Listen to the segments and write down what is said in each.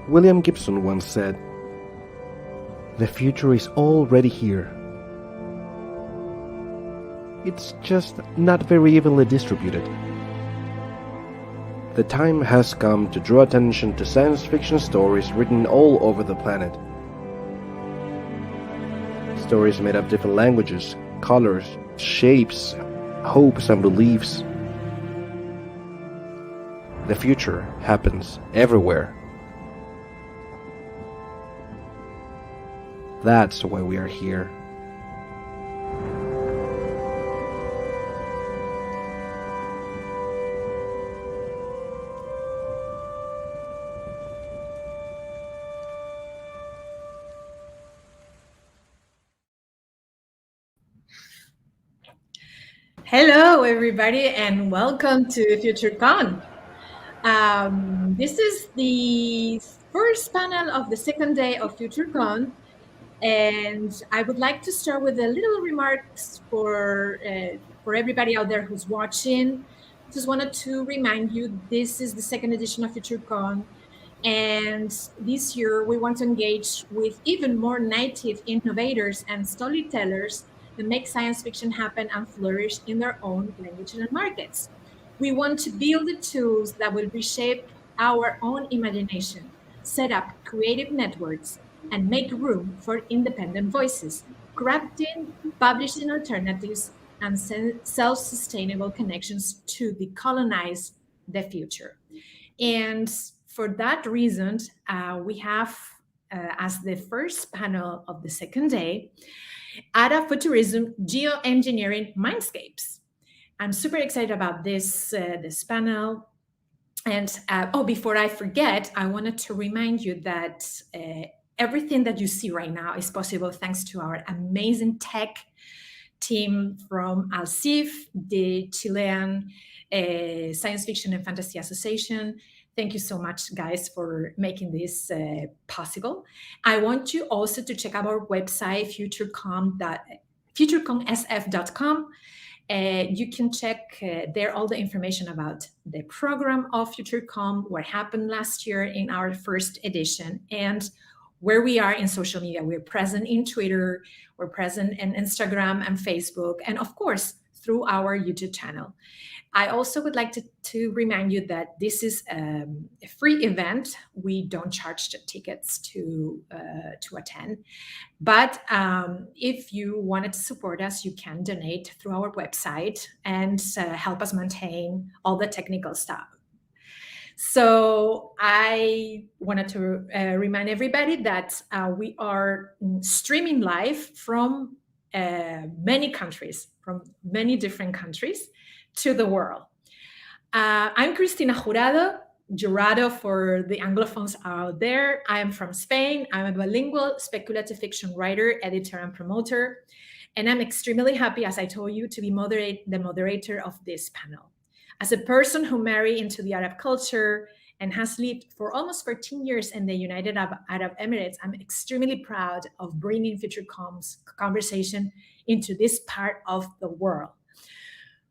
William Gibson once said, "The future is already here. It's just not very evenly distributed." The time has come to draw attention to science fiction stories written all over the planet. Stories made of different languages, colors, shapes, hopes and beliefs. The future happens everywhere. That's why we are here. Hello, everybody, and welcome to FutureCon. This is the first panel of the second day of FutureCon, and I would like to start with a little remarks for everybody out there who's watching. Just wanted to remind you, this is the second edition of FutureCon, and this year we want to engage with even more native innovators and storytellers that make science fiction happen and flourish in their own languages and markets. We want to build the tools that will reshape our own imagination, set up creative networks, and make room for independent voices, crafting publishing alternatives and self-sustainable connections to decolonize the future. And for that reason, we have, as the first panel of the second day, FUTURISM, Geoengineering Mindscapes. I'm super excited about this panel. And before I forget, I wanted to remind you that everything that you see right now is possible thanks to our amazing tech team from ALCIF, the Chilean Science Fiction and Fantasy Association. Thank you so much, guys, for making this possible. I want you also to check out our website, futureconsf.com. You can check there all the information about the program of FutureCon, what happened last year in our first edition, and where we are in social media. We're present in Twitter, we're present in Instagram and Facebook, and of course, through our YouTube channel. I also would like to remind you that this is a free event. We don't charge the tickets to attend. But if you wanted to support us, you can donate through our website and help us maintain all the technical stuff. So I wanted to remind everybody that we are streaming live from many countries, from many different countries to the world. I'm Cristina Jurado for the Anglophones out there. I am from Spain. I'm a bilingual speculative fiction writer, editor, and promoter. And I'm extremely happy, as I told you, to be the moderator of this panel. As a person who married into the Arab culture and has lived for almost 14 years in the United Arab Emirates, I'm extremely proud of bringing FutureCon's conversation into this part of the world.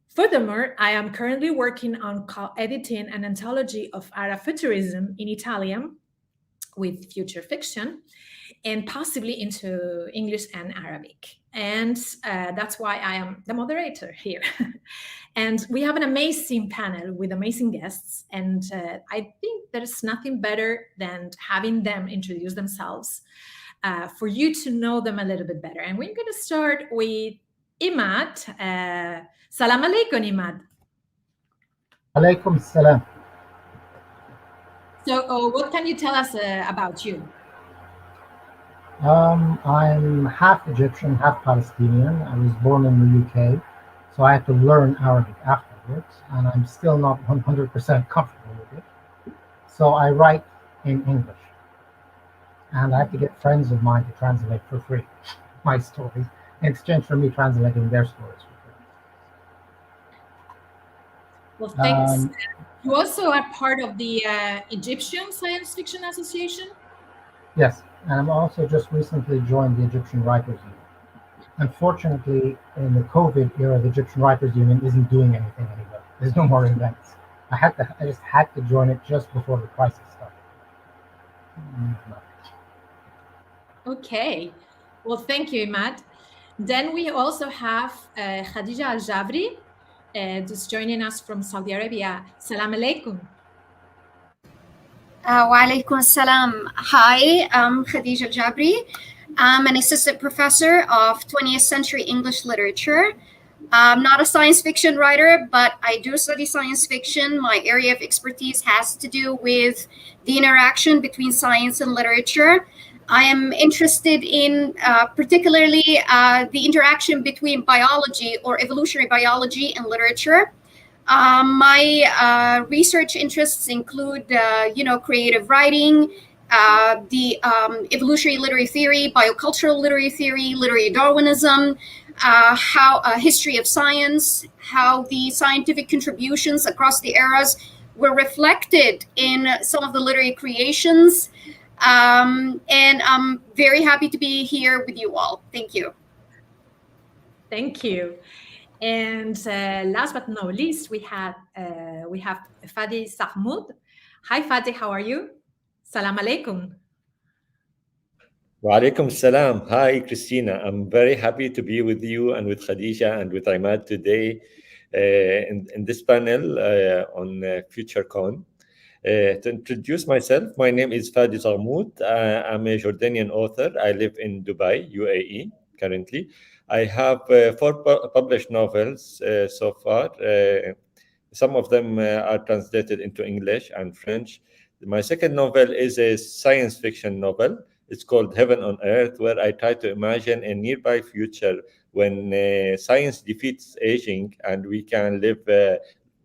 Furthermore, I am currently working on co-editing an anthology of Futurism in Italian with future fiction and possibly into English and Arabic. And that's why I am the moderator here. And we have an amazing panel with amazing guests. And I think there's nothing better than having them introduce themselves for you to know them a little bit better. And we're going to start with Emad. Salam alaikum, Emad. Alaikum salam. So what can you tell us about you? I'm half Egyptian, half Palestinian. I was born in the UK, so I had to learn Arabic afterwards, and I'm still not 100% comfortable with it. So I write in English, and I have to get friends of mine to translate for free my stories in exchange for me translating their stories for free. Well, thanks. You also are part of the Egyptian Science Fiction Association? Yes, and I'm also just recently joined the Egyptian Writers Union. Unfortunately, in the COVID era, the Egyptian Writers Union isn't doing anything anymore. There's no more events. I just had to join it just before the crisis started. academic knowledge. Okay. Well, thank you, Emad. Then we also have Khadijah Aljabri, just joining us from Saudi Arabia. Salam alaikum. Wa alaikum assalam. Hi, I'm Khadijah Aljabri. I'm an assistant professor of 20th century English literature. I'm not a science fiction writer, but I do study science fiction. My area of expertise has to do with the interaction between science and literature. I am interested in particularly the interaction between biology or evolutionary biology and literature. My research interests include, creative writing, the evolutionary literary theory, biocultural literary theory, literary Darwinism, how history of science, how the scientific contributions across the eras were reflected in some of the literary creations. And I'm very happy to be here with you all. Thank you. Thank you. And last but not least, we have Fadi Zaghmout. Hi, Fadi, how are you? Salam alaikum. Wa alaikum salam. Hi, Cristina. I'm very happy to be with you and with Khadijah and with Emad today in this panel on FutureCon. To introduce myself, my name is Fadi Zaghmout. I'm a Jordanian author. I live in Dubai, UAE, currently. I have 4 published novels so far. Some of them are translated into English and French. My second novel is a science fiction novel. It's called Heaven on Earth, where I try to imagine a nearby future when science defeats aging and we can live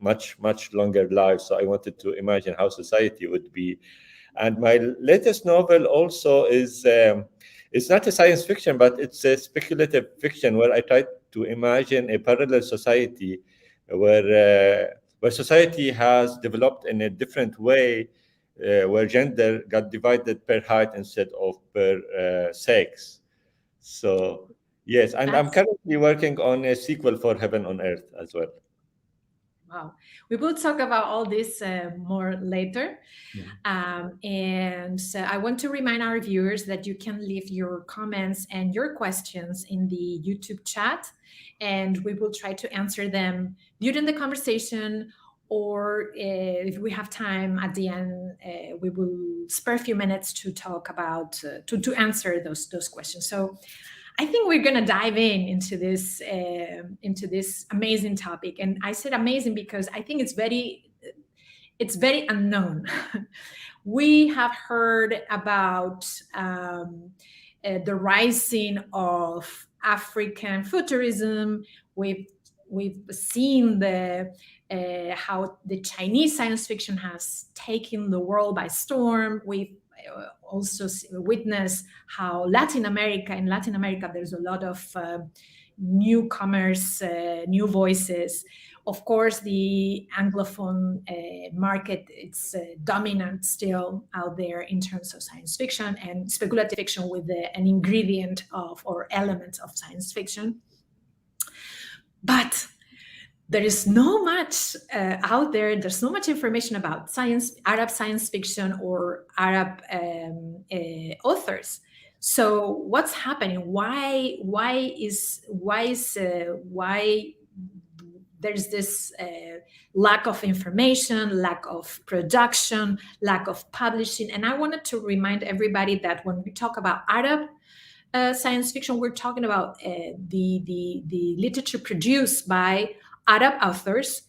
much longer lives. So I wanted to imagine how society would be. And my latest novel also is it's not a science fiction, but it's a speculative fiction where I try to imagine a parallel society where society has developed in a different way, where gender got divided per height instead of per sex. So yes, and I'm currently working on a sequel for Heaven on Earth as well. Wow. We will talk about all this more later. And I want to remind our viewers that you can leave your comments and your questions in the YouTube chat, and we will try to answer them during the conversation, or if we have time at the end, we will spare a few minutes to talk about, to answer those questions. So I think we're going to dive into this amazing topic. And I said amazing because I think it's very unknown. We have heard about the rising of African futurism. We've seen how the Chinese science fiction has taken the world by storm. We've also witness how in Latin America, there's a lot of newcomers, new voices. Of course, the Anglophone market, it's dominant still out there in terms of science fiction and speculative fiction with an ingredient of or element of science fiction. But there is no much out there. There's no much information about Arab science fiction or Arab authors. So what's happening? Why there's this lack of information, lack of production, lack of publishing? And I wanted to remind everybody that when we talk about Arab science fiction, we're talking about the literature produced by Arab authors,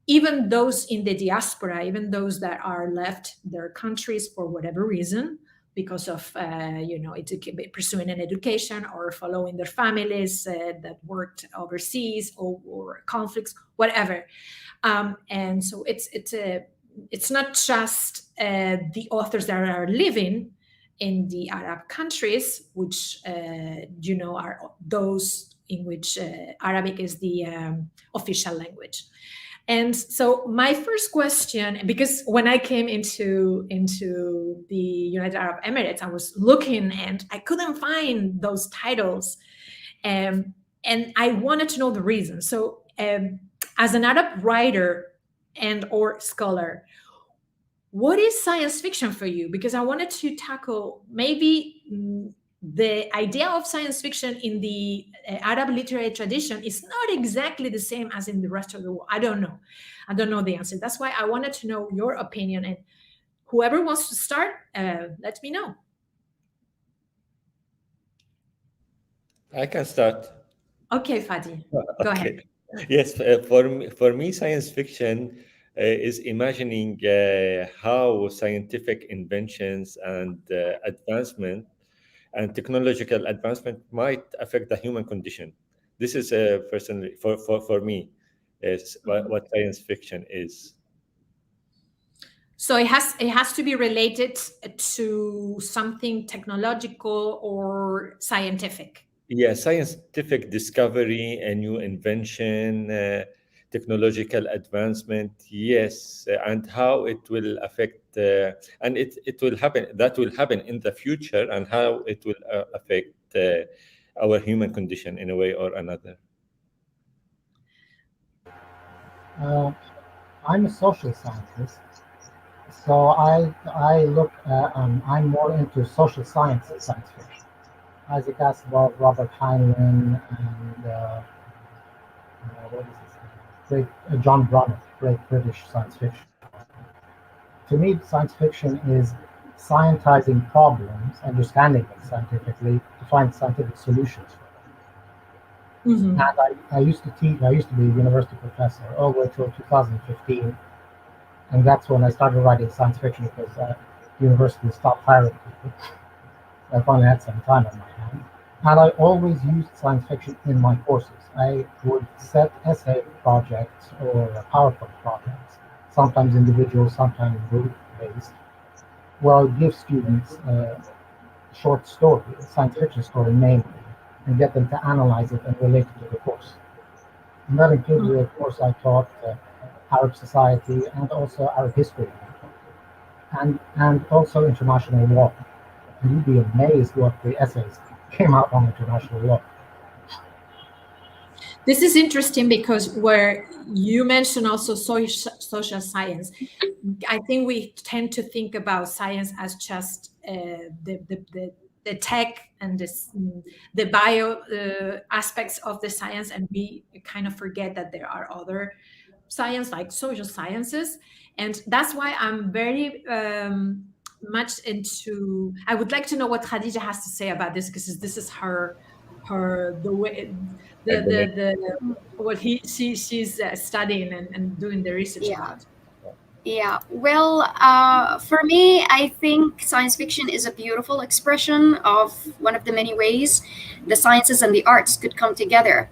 even those in the diaspora, even those that are left their countries for whatever reason, because of pursuing an education or following their families that worked overseas or conflicts, whatever. And so it's not just the authors that are living in the Arab countries, which are those in which Arabic is the official language. And so my first question, because when I came into the United Arab Emirates, I was looking and I couldn't find those titles, and I wanted to know the reason. So as an Arab writer and or scholar, what is science fiction for you? Because I wanted to tackle maybe the idea of science fiction in the Arab literary tradition is not exactly the same as in the rest of the world. I don't know the answer. That's why I wanted to know your opinion, and whoever wants to start, let me know. I can start. Okay, Fadi, go ahead. Yes, for me, science fiction is imagining how scientific inventions and advancement and technological advancement might affect the human condition. This is personally for me is what science fiction is. So it has to be related to something technological or scientific. Yeah, scientific discovery, a new invention, technological advancement, yes, and how it will affect, and it will happen, that will happen in the future, and how it will affect our human condition in a way or another. I'm a social scientist, so I look I'm more into social science fiction. Isaac Asimov, Robert Heinlein, and what is his name? Great John Brunner, great British science fiction. To me, science fiction is scientizing problems, understanding them scientifically to find scientific solutions for them. And I used to teach. I used to be a university professor all the way till 2015, and that's when I started writing science fiction because the university stopped hiring people. I finally had some time on my hands. And I always used science fiction in my courses. I would set essay projects or PowerPoint projects, sometimes individual, sometimes group-based, where I would give students a short story, a science fiction story mainly, and get them to analyze it and relate it to the course. And that included, of course, I taught Arab society and also Arab history, and also international law. And you'd be amazed what the essays came out on international law. This is interesting because where you mentioned also social science, I think we tend to think about science as just the tech and the bio aspects of the science, and we kind of forget that there are other science like social sciences, and that's why I'm very much into. I would like to know what Khadijah has to say about this, because this is her the way the what she's studying and doing the research about. Yeah, well, for me, I think science fiction is a beautiful expression of one of the many ways the sciences and the arts could come together.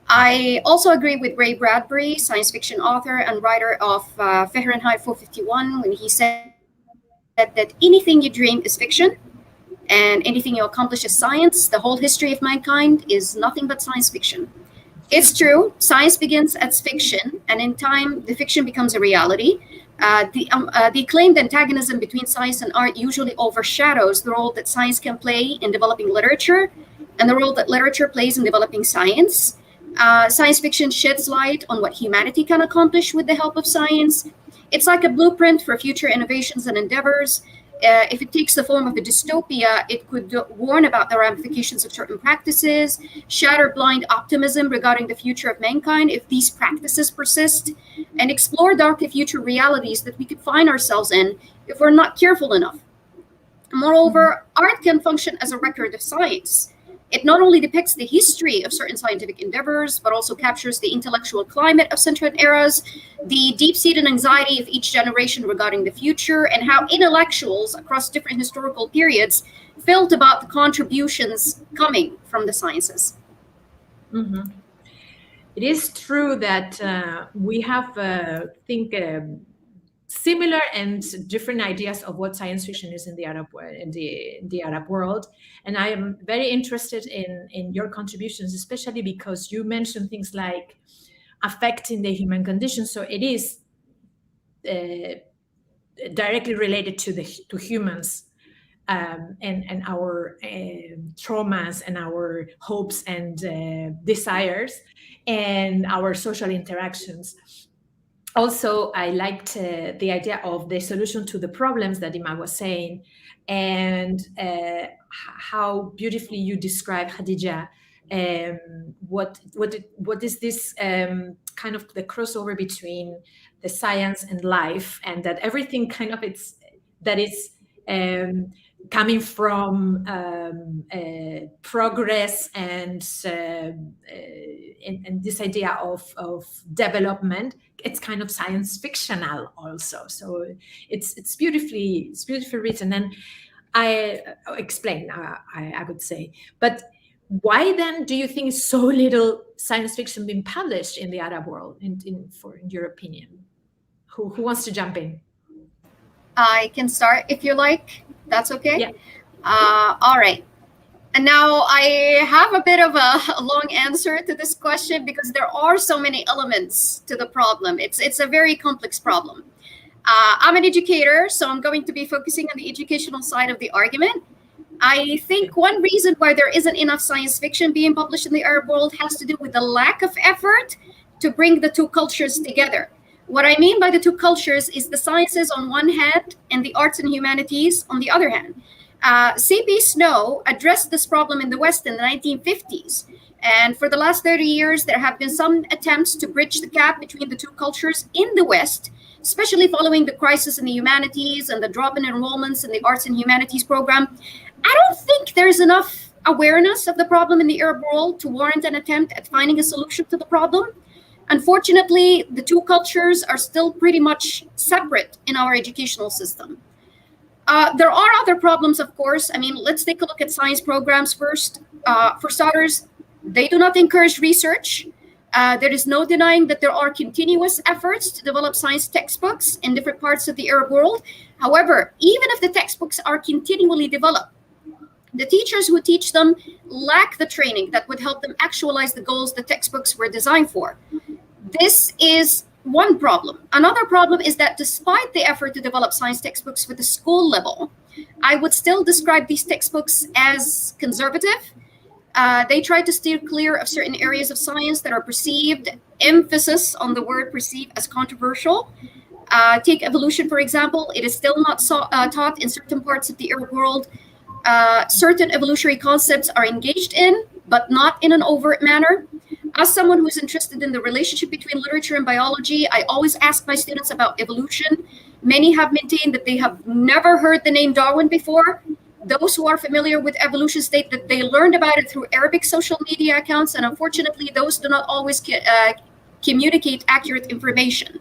I also agree with Ray Bradbury, science fiction author and writer of Fahrenheit 451, when he said that anything you dream is fiction and anything you accomplish is science. The whole history of mankind is nothing but science fiction. It's true, science begins as fiction, and in time, the fiction becomes a reality. The acclaimed antagonism between science and art usually overshadows the role that science can play in developing literature and the role that literature plays in developing science. Science fiction sheds light on what humanity can accomplish with the help of science. It's like a blueprint for future innovations and endeavors. If it takes the form of a dystopia, it could warn about the ramifications of certain practices, shatter blind optimism regarding the future of mankind if these practices persist, and explore darker future realities that we could find ourselves in if we're not careful enough. Moreover, art can function as a record of science. It not only depicts the history of certain scientific endeavors, but also captures the intellectual climate of certain eras, the deep-seated anxiety of each generation regarding the future, and how intellectuals across different historical periods felt about the contributions coming from the sciences. Mm-hmm. It is true that we have, similar and different ideas of what science fiction is in the Arab world, and I am very interested in your contributions, especially because you mentioned things like affecting the human condition. So it is directly related to humans and our traumas and our hopes and desires and our social interactions. also, I liked the idea of the solution to the problems that Emad was saying, and how beautifully you describe, Khadijah, what is this kind of the crossover between the science and life, and that everything kind of is coming from progress and this idea of development. It's kind of science fictional also. So it's beautifully written, and I explain. I would say, but why then do you think so little science fiction being published in the Arab world? In your opinion, who wants to jump in? I can start if you like. That's okay? Yeah. All right. And now I have a bit of a long answer to this question because there are so many elements to the problem. It's a very complex problem. I'm an educator, so I'm going to be focusing on the educational side of the argument. I think one reason why there isn't enough science fiction being published in the Arab world has to do with the lack of effort to bring the two cultures together. What I mean by the two cultures is the sciences on one hand and the arts and humanities on the other hand. C.P. Snow addressed this problem in the West in the 1950s. And for the last 30 years, there have been some attempts to bridge the gap between the two cultures in the West, especially following the crisis in the humanities and the drop in enrollments in the arts and humanities program. I don't think there's enough awareness of the problem in the Arab world to warrant an attempt at finding a solution to the problem. Unfortunately, the two cultures are still pretty much separate in our educational system. There are other problems, of course. I mean, let's take a look at science programs first. For starters, they do not encourage research. There is no denying that there are continuous efforts to develop science textbooks in different parts of the Arab world. However, even if the textbooks are continually developed, the teachers who teach them lack the training that would help them actualize the goals the textbooks were designed for. This is one problem. Another problem is that despite the effort to develop science textbooks for the school level, I would still describe these textbooks as conservative. They try to steer clear of certain areas of science that are perceived, emphasis on the word perceived, as controversial. Take evolution, for example. It is still not taught in certain parts of the Arab world. Certain evolutionary concepts are engaged in, but not in an overt manner. As someone who's interested in the relationship between literature and biology, I always ask my students about evolution. Many have maintained that they have never heard the name Darwin before. Those who are familiar with evolution state that they learned about it through Arabic social media accounts, and unfortunately, those do not always communicate accurate information.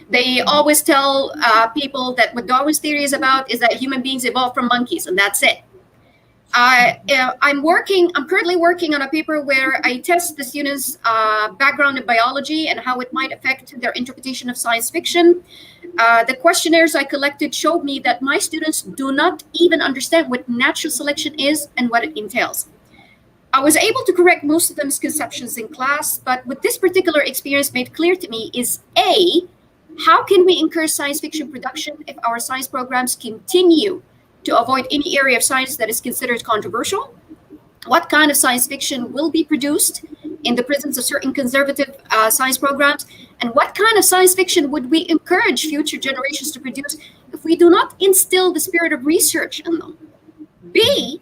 They always tell people that what Darwin's theory is about is that human beings evolved from monkeys, and that's it. I'm currently working on a paper where I test the students' background in biology and how it might affect their interpretation of science fiction. The questionnaires I collected showed me that my students do not even understand what natural selection is and what it entails. I was able to correct most of the misconceptions in class, but what this particular experience made clear to me is A, how can we encourage science fiction production if our science programs continue to avoid any area of science that is considered controversial? What kind of science fiction will be produced in the presence of certain conservative science programs? And what kind of science fiction would we encourage future generations to produce if we do not instill the spirit of research in them? B,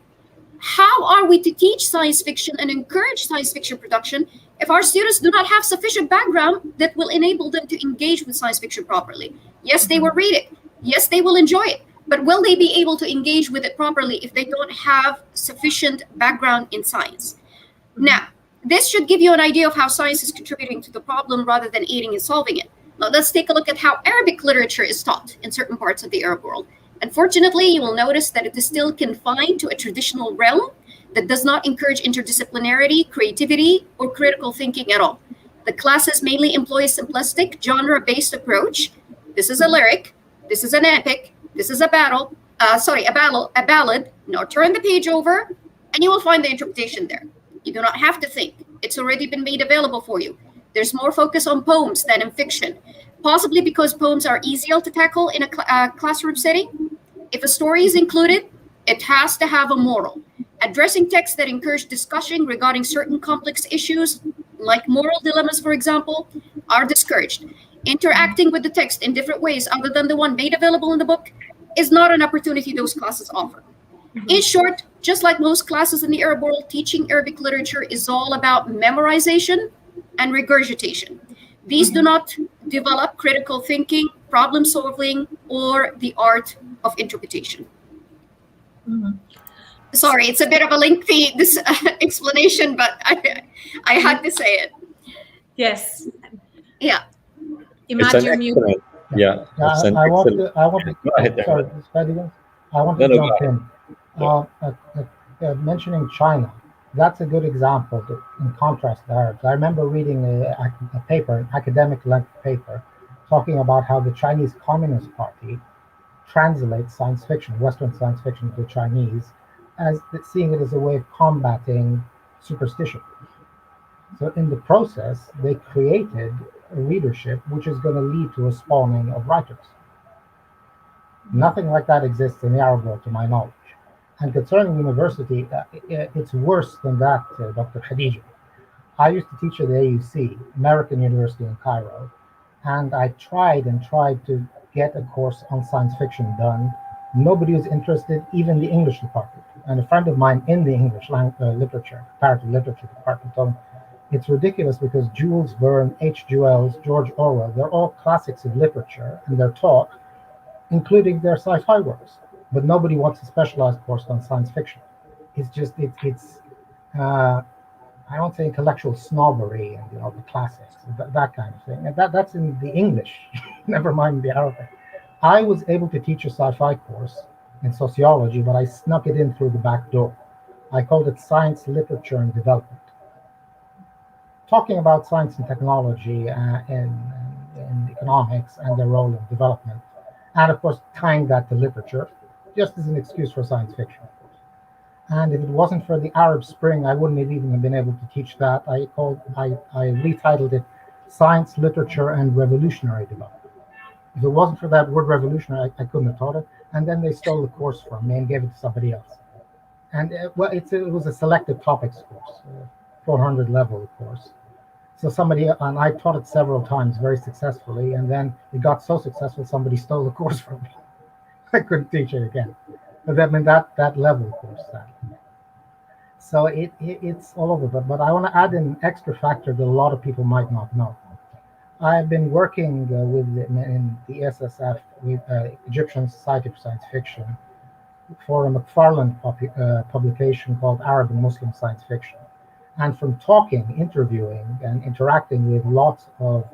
how are we to teach science fiction and encourage science fiction production if our students do not have sufficient background that will enable them to engage with science fiction properly? Yes, they will read it. Yes, they will enjoy it. But will they be able to engage with it properly if they don't have sufficient background in science? Now, this should give you an idea of how science is contributing to the problem rather than aiding in solving it. Now, let's take a look at how Arabic literature is taught in certain parts of the Arab world. Unfortunately, you will notice that it is still confined to a traditional realm that does not encourage interdisciplinarity, creativity, or critical thinking at all. The classes mainly employ a simplistic, genre-based approach. This is a lyric. This is an epic. This is a ballad. Now turn the page over and you will find the interpretation there. You do not have to think. It's already been made available for you. There's more focus on poems than in fiction, possibly because poems are easier to tackle in a classroom setting. If a story is included, it has to have a moral. Addressing texts that encourage discussion regarding certain complex issues, like moral dilemmas, for example, are discouraged. Interacting with the text in different ways other than the one made available in the book is not an opportunity those classes offer. In short, just like most classes in the Arab world, teaching Arabic literature is all about memorization and regurgitation. These do not develop critical thinking, problem solving, or the art of interpretation. Sorry, it's a bit of a lengthy explanation, but I had to say it. Yes. Yeah. Emad, you're mute. Yeah. I want to. Go ahead, sorry, Fadi, I want to jump in. Mentioning China, that's a good example in contrast to Arabs. I remember reading a paper, an academic length paper, talking about how the Chinese Communist Party translates science fiction, Western science fiction, to Chinese, as seeing it as a way of combating superstition. So in the process, they created a readership which is going to lead to a spawning of writers. Nothing like that exists in the Arab world, to my knowledge. And concerning university, it's worse than that, Dr. Khadijah. I used to teach at the AUC, American University in Cairo, and I tried to get a course on science fiction done. Nobody was interested, even the English department. And a friend of mine in the English literature, comparative literature department, told me, it's ridiculous because Jules Verne, H.G. Wells, George Orwell, they're all classics of literature, and they're taught, including their sci-fi works. But nobody wants a specialized course on science fiction. It's just, I don't say intellectual snobbery and the classics, that kind of thing. And that's in the English, never mind the Arabic. I was able to teach a sci-fi course in sociology, but I snuck it in through the back door. I called it Science, Literature, and Development. Talking about science and technology and economics and their role in development. And of course, tying that to literature, just as an excuse for science fiction. And if it wasn't for the Arab Spring, I wouldn't have even been able to teach that. I retitled it Science, Literature, and Revolutionary Development. If it wasn't for that word revolutionary, I couldn't have taught it. And then they stole the course from me and gave it to somebody else. And it was a selected topics course, 400 level course. So and I taught it several times very successfully, and then it got so successful somebody stole the course from me. I couldn't teach it again. But that level course, sadly. So it's all over. But I want to add an extra factor that a lot of people might not know. I've been working in the SSF with Egyptian Society for Science Fiction for a McFarland publication called Arab and Muslim Science Fiction. And from talking, interviewing, and interacting with lots of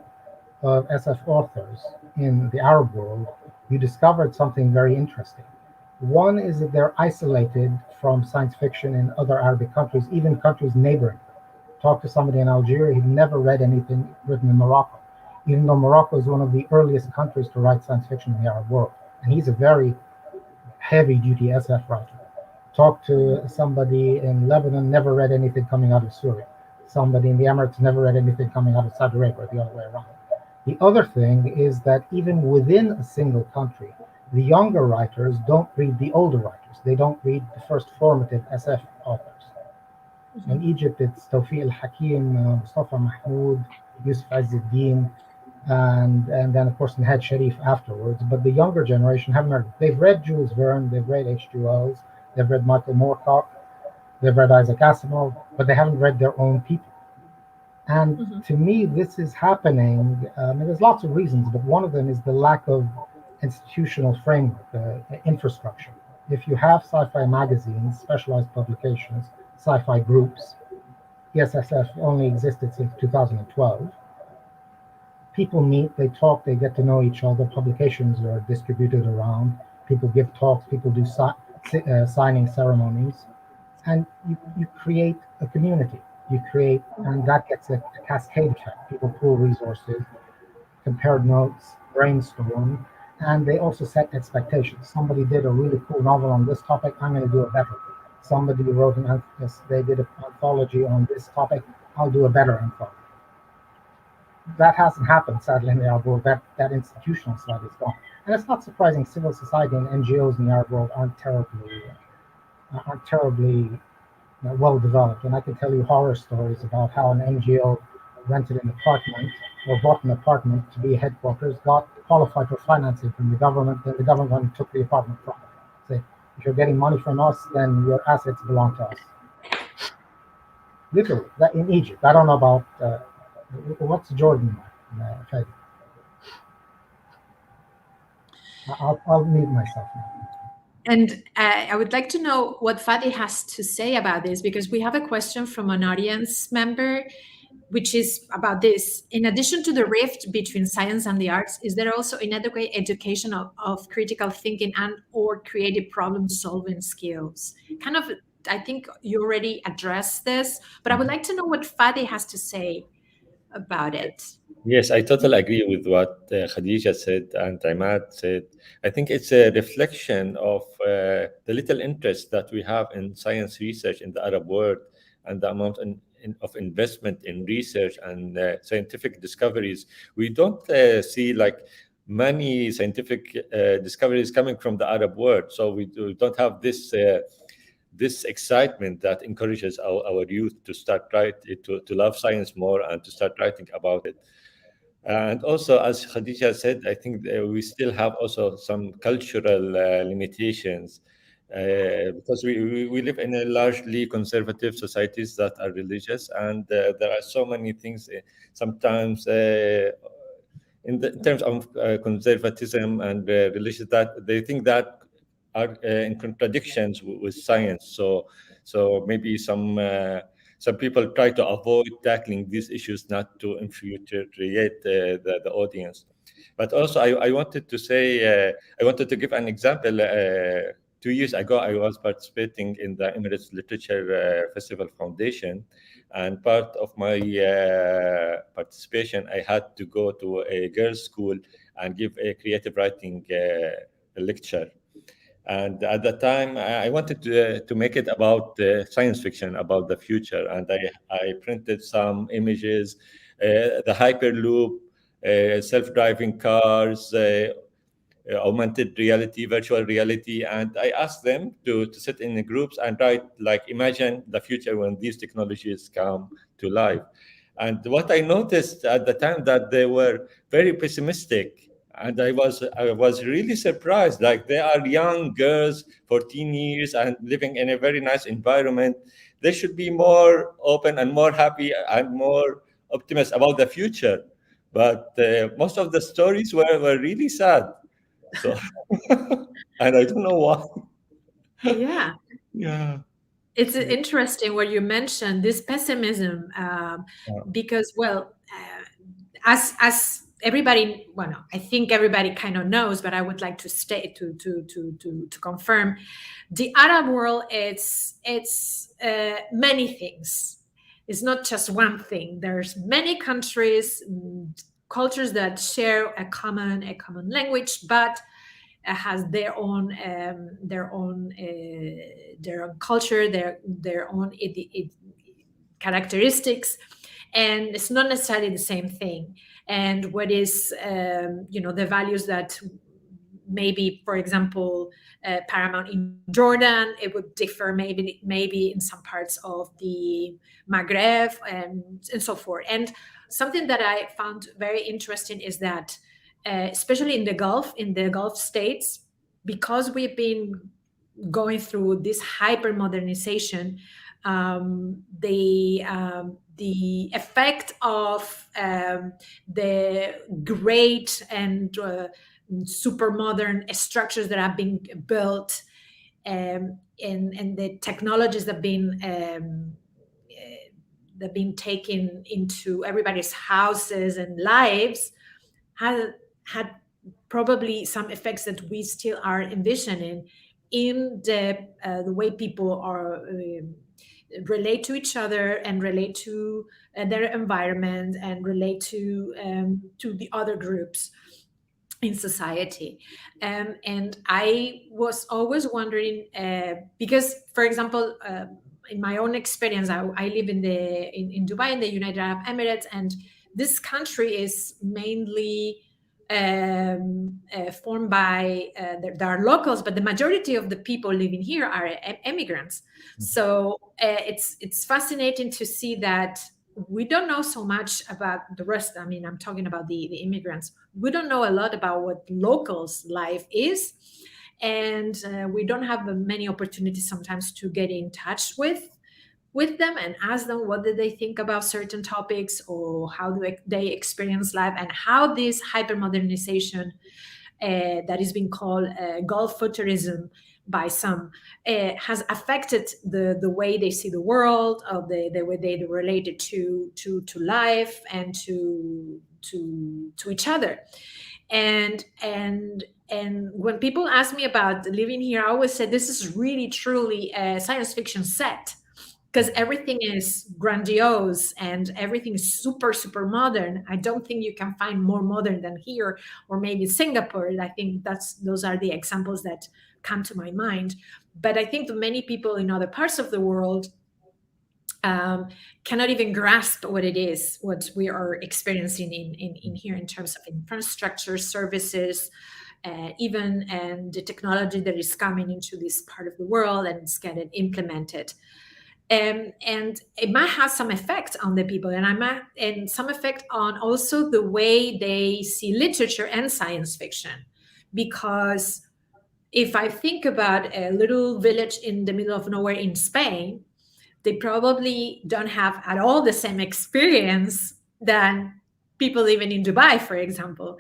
SF authors in the Arab world, you discovered something very interesting. One is that they're isolated from science fiction in other Arabic countries, even countries neighboring. Talk to somebody in Algeria, he'd never read anything written in Morocco, even though Morocco is one of the earliest countries to write science fiction in the Arab world. And he's a very heavy-duty SF writer. Talk to somebody in Lebanon, never read anything coming out of Syria. Somebody in the Emirates never read anything coming out of Saudi Arabia, or the other way around. The other thing is that even within a single country, the younger writers don't read the older writers. They don't read the first formative SF authors. In Egypt, it's Tawfiq al-Hakim, Mustafa Mahmoud, Yusuf Azzuddin, and then, of course, Nahad Sharif afterwards. But the younger generation haven't read. They've read Jules Verne, they've read H.G. Wells, they've read Michael Moorcock, they've read Isaac Asimov, but they haven't read their own people. And to me, this is happening. There's lots of reasons, but one of them is the lack of institutional framework, infrastructure. If you have sci-fi magazines, specialized publications, sci-fi groups, ESSF only existed since 2012. People meet, they talk, they get to know each other. Publications are distributed around. People give talks, people do signing ceremonies, and you create a community. And that gets a cascade effect. People pool resources, compare notes, brainstorm, and they also set expectations. Somebody did a really cool novel on this topic, I'm going to do a better. Somebody wrote they did an anthology on this topic, I'll do a better anthology. That hasn't happened, sadly, in the Arab world. That institutional side is gone. And it's not surprising civil society and NGOs in the Arab world aren't terribly well developed. And I can tell you horror stories about how an NGO rented an apartment or bought an apartment to be headquarters, got qualified for financing from the government, then the government took the apartment from them. Say, if you're getting money from us, then your assets belong to us. Literally, that in Egypt. I don't know about what's Jordan, Fadi. I'll mute myself now. And I would like to know what Fadi has to say about this, because we have a question from an audience member, which is about this. In addition to the rift between science and the arts, is there also inadequate education of critical thinking and or creative problem-solving skills? Kind of, I think you already addressed this, but I would like to know what Fadi has to say about it. Yes, I totally agree with what Khadijah said and Emad said. I think it's a reflection of the little interest that we have in science research in the Arab world and the amount of investment in research and scientific discoveries. We don't see like many scientific discoveries coming from the Arab world. So we don't have this this excitement that encourages our youth to start to love science more and to start writing about it. And also, as Khadijah said, I think we still have also some cultural limitations because we live in a largely conservative societies that are religious, and there are so many things sometimes in terms of conservatism and religion that they think that are in contradictions with science. So maybe some people try to avoid tackling these issues, not to infuriate the audience. But also, I wanted to say, I wanted to give an example. 2 years ago, I was participating in the Emirates Literature Festival Foundation, and part of my participation, I had to go to a girls' school and give a creative writing lecture. And at that time, I wanted to make it about science fiction, about the future. And I printed some images, the Hyperloop, self-driving cars, augmented reality, virtual reality. And I asked them to sit in the groups and write, like, imagine the future when these technologies come to life. And what I noticed at the time that they were very pessimistic. And I was really surprised. Like, they are young girls, 14 years, and living in a very nice environment. They should be more open and more happy and more optimistic about the future. But most of the stories were really sad. So, and I don't know why. Yeah. Yeah. It's interesting what you mentioned, this pessimism, because, well, as everybody, well, no, I think everybody kind of knows, but I would like to state to confirm, the Arab world, it's many things. It's not just one thing. There's many countries, cultures that share a common language, but has their own culture, their own characteristics, and it's not necessarily the same thing. And what is the values that maybe, for example, paramount in Jordan, it would differ maybe in some parts of the Maghreb and so forth. And something that I found very interesting is that especially in the Gulf states, because we've been going through this hyper modernization, the effect of the great and super modern structures that have been built and the technologies that have been taken into everybody's houses and lives had probably some effects that we still are envisioning in the way people are relate to each other and relate to their environment and relate to the other groups in society. And I was always wondering, because, for example, in my own experience, I live in Dubai, in the United Arab Emirates, and this country is mainly formed by there are locals, but the majority of the people living here are immigrants. So it's fascinating to see that we don't know so much about the rest. I mean, I'm talking about the immigrants. We don't know a lot about what locals' life is. And we don't have many opportunities sometimes to get in touch with them and ask them what do they think about certain topics, or how do they experience life, and how this hypermodernization that is being called Gulf futurism by some has affected the way they see the world, of the way they relate it to life and to each other. And when people ask me about living here, I always say this is really truly a science fiction set, because everything is grandiose and everything is super, super modern. I don't think you can find more modern than here, or maybe Singapore. I think those are the examples that come to my mind. But I think that many people in other parts of the world cannot even grasp what it is, what we are experiencing in here in terms of infrastructure, services, even and the technology that is coming into this part of the world and it's getting implemented. And it might have some effect on the people, and some effect on also the way they see literature and science fiction. Because if I think about a little village in the middle of nowhere in Spain, they probably don't have at all the same experience than people living in Dubai, for example.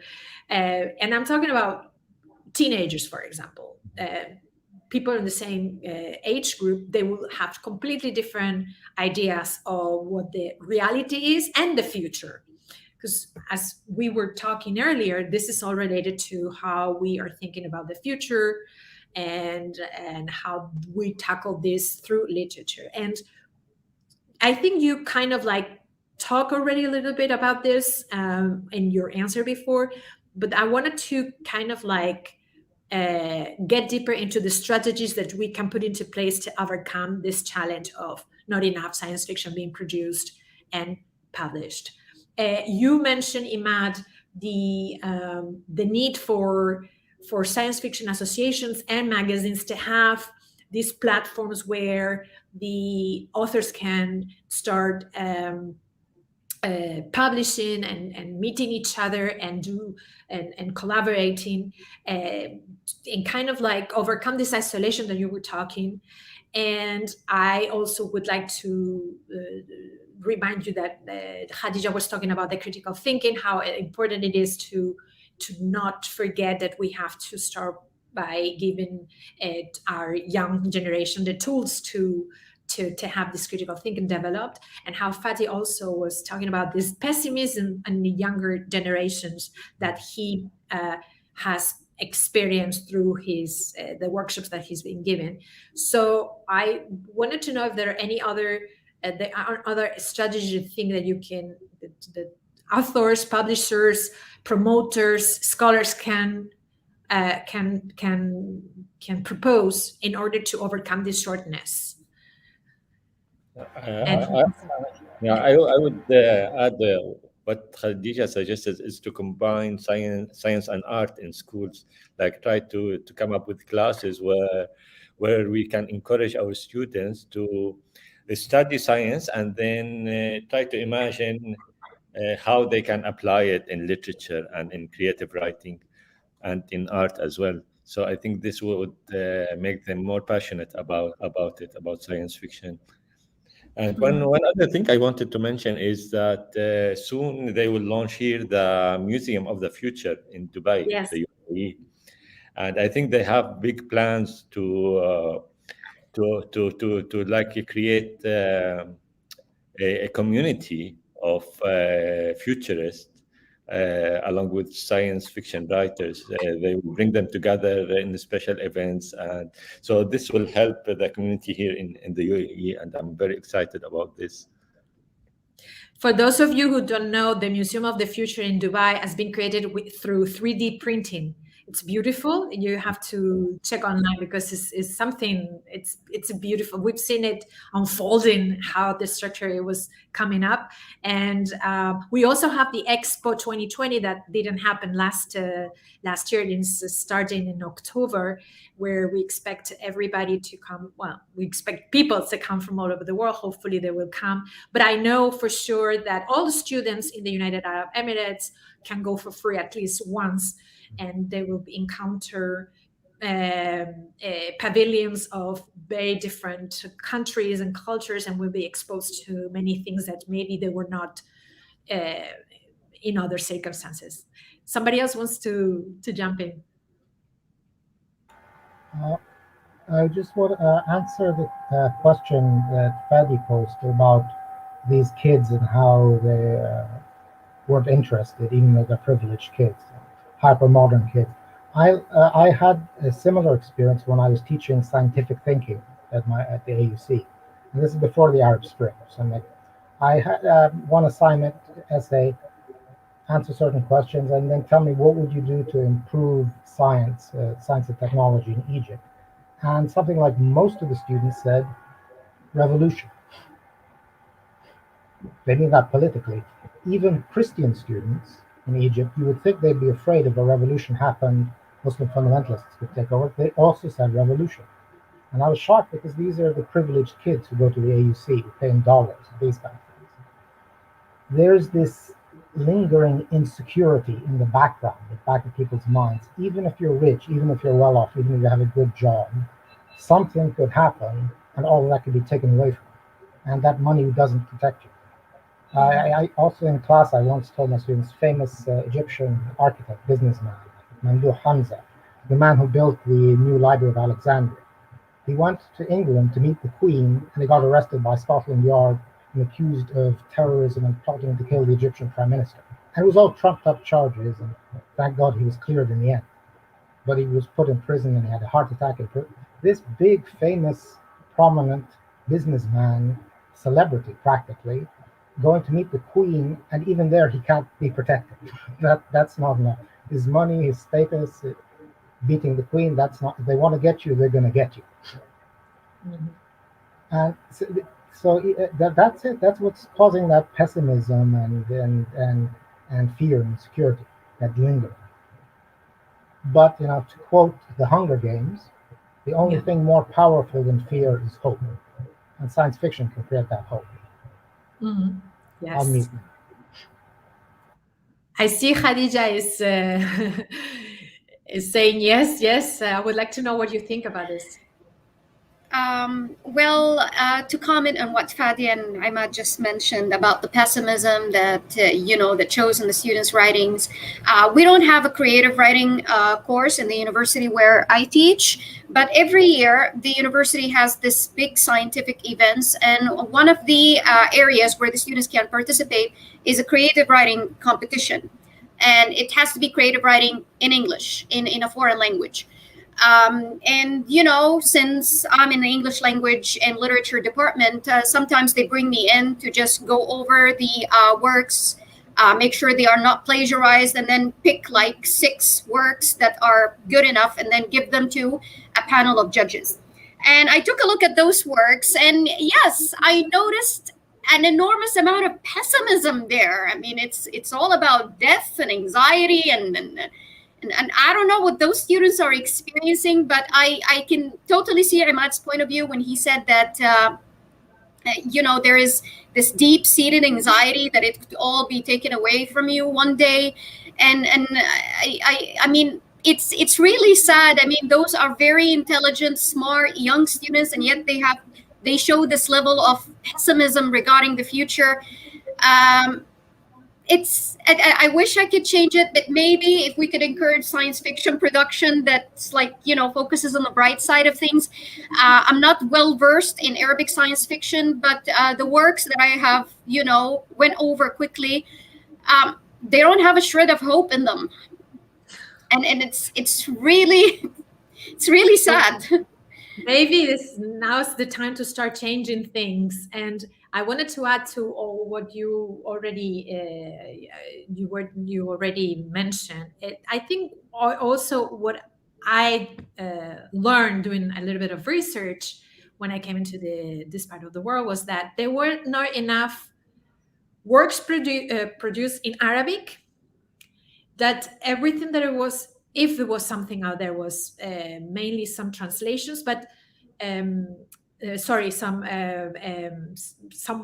And I'm talking about teenagers, for example. People in the same age group, they will have completely different ideas of what the reality is and the future. Because as we were talking earlier, this is all related to how we are thinking about the future and how we tackle this through literature. And I think you kind of like talk already a little bit about this in your answer before, but I wanted to kind of like get deeper into the strategies that we can put into place to overcome this challenge of not enough science fiction being produced and published. You mentioned, Emad, the need for science fiction associations and magazines to have these platforms where the authors can start publishing and meeting each other and collaborating and kind of like overcome this isolation that you were talking. And I also would like to remind you that Khadijah was talking about the critical thinking, how important it is to not forget that we have to start by giving our young generation the tools to have this critical thinking developed, and how Fadi also was talking about this pessimism in the younger generations that he has experienced through his the workshops that he's been given. So I wanted to know if there are any other strategies you think that you can, the authors, publishers, promoters, scholars can propose in order to overcome this shortness. I would add what Khadijah suggested is to combine science and art in schools, like try to come up with classes where we can encourage our students to study science and then try to imagine how they can apply it in literature and in creative writing and in art as well. So I think this would make them more passionate about science fiction. And one other thing I wanted to mention is that soon they will launch here the Museum of the Future in Dubai, yes. the UAE. And I think they have big plans to like create a community of futurists along with science fiction writers. They will bring them together in special events, and so this will help the community here in the UAE, and I'm very excited about this. For those of you who don't know, the Museum of the Future in Dubai has been created through 3D printing. It's beautiful. You have to check online because it's something. It's a beautiful. We've seen it unfolding how the structure was coming up, and we also have the Expo 2020 that didn't happen last year. It's starting in October, where we expect everybody to come. Well, we expect people to come from all over the world. Hopefully, they will come. But I know for sure that all the students in the United Arab Emirates can go for free at least once, and they will encounter pavilions of very different countries and cultures, and will be exposed to many things that maybe they were not in other circumstances. Somebody else wants to jump in. I just want to answer the question that Fadi posed about these kids and how they weren't interested, even though they're privileged kids, hyper-modern kids. I had a similar experience when I was teaching scientific thinking at the AUC, and this is before the Arab Spring. So I had one assignment essay, answer certain questions, and then tell me what would you do to improve science and technology in Egypt. And something like most of the students said, revolution. They mean that politically. Even Christian students in Egypt, you would think they'd be afraid if a revolution happened, Muslim fundamentalists would take over. They also said revolution. And I was shocked because these are the privileged kids who go to the AUC, who pay in dollars, these kind of things. There's this lingering insecurity in the background, the back of people's minds. Even if you're rich, even if you're well off, even if you have a good job, something could happen and all of that could be taken away from you. And that money doesn't protect you. I also in class, I once told my students, famous Egyptian architect, businessman, Mamdouh Hamza, the man who built the new Library of Alexandria. He went to England to meet the Queen, and he got arrested by Scotland Yard and accused of terrorism and plotting to kill the Egyptian Prime Minister. And it was all trumped up charges, and thank God he was cleared in the end. But he was put in prison and he had a heart attack in prison. This big, famous, prominent businessman, celebrity practically, going to meet the Queen, and even there he can't be protected. That's not enough. His money, his status, beating the Queen, that's not. If they want to get you, they're going to get you. Mm-hmm. And so that's it. That's what's causing that pessimism and fear and insecurity that linger. But to quote the Hunger Games, the only thing more powerful than fear is hope, and science fiction can create that hope. Mm-hmm. Yes. I see Khadijah is saying yes. I would like to know what you think about this. To comment on what Fadi and Emad just mentioned about the pessimism that that shows in the students' writings, we don't have a creative writing course in the university where I teach, but every year the university has this big scientific events, and one of the areas where the students can participate is a creative writing competition, and it has to be creative writing in English, in a foreign language. Since I'm in the English language and literature department, sometimes they bring me in to just go over the works, make sure they are not plagiarized, and then pick like 6 works that are good enough and then give them to a panel of judges. And I took a look at those works, and yes, I noticed an enormous amount of pessimism there. I mean, it's all about death and anxiety and I don't know what those students are experiencing, but I can totally see Emad's point of view when he said that, there is this deep-seated anxiety that it could all be taken away from you one day. And I mean, it's really sad. I mean, those are very intelligent, smart, young students, and yet they show this level of pessimism regarding the future. I wish I could change it, but maybe if we could encourage science fiction production that's focuses on the bright side of things. I'm not well versed in Arabic science fiction, but the works that I have, went over quickly, they don't have a shred of hope in them. And it's really sad. Maybe now's the time to start changing things. And I wanted to add to all what you already mentioned. I think also what I learned doing a little bit of research when I came into this part of the world was that there were not enough works produced in Arabic, that everything that it was, if there was something out there, was mainly some translations, but some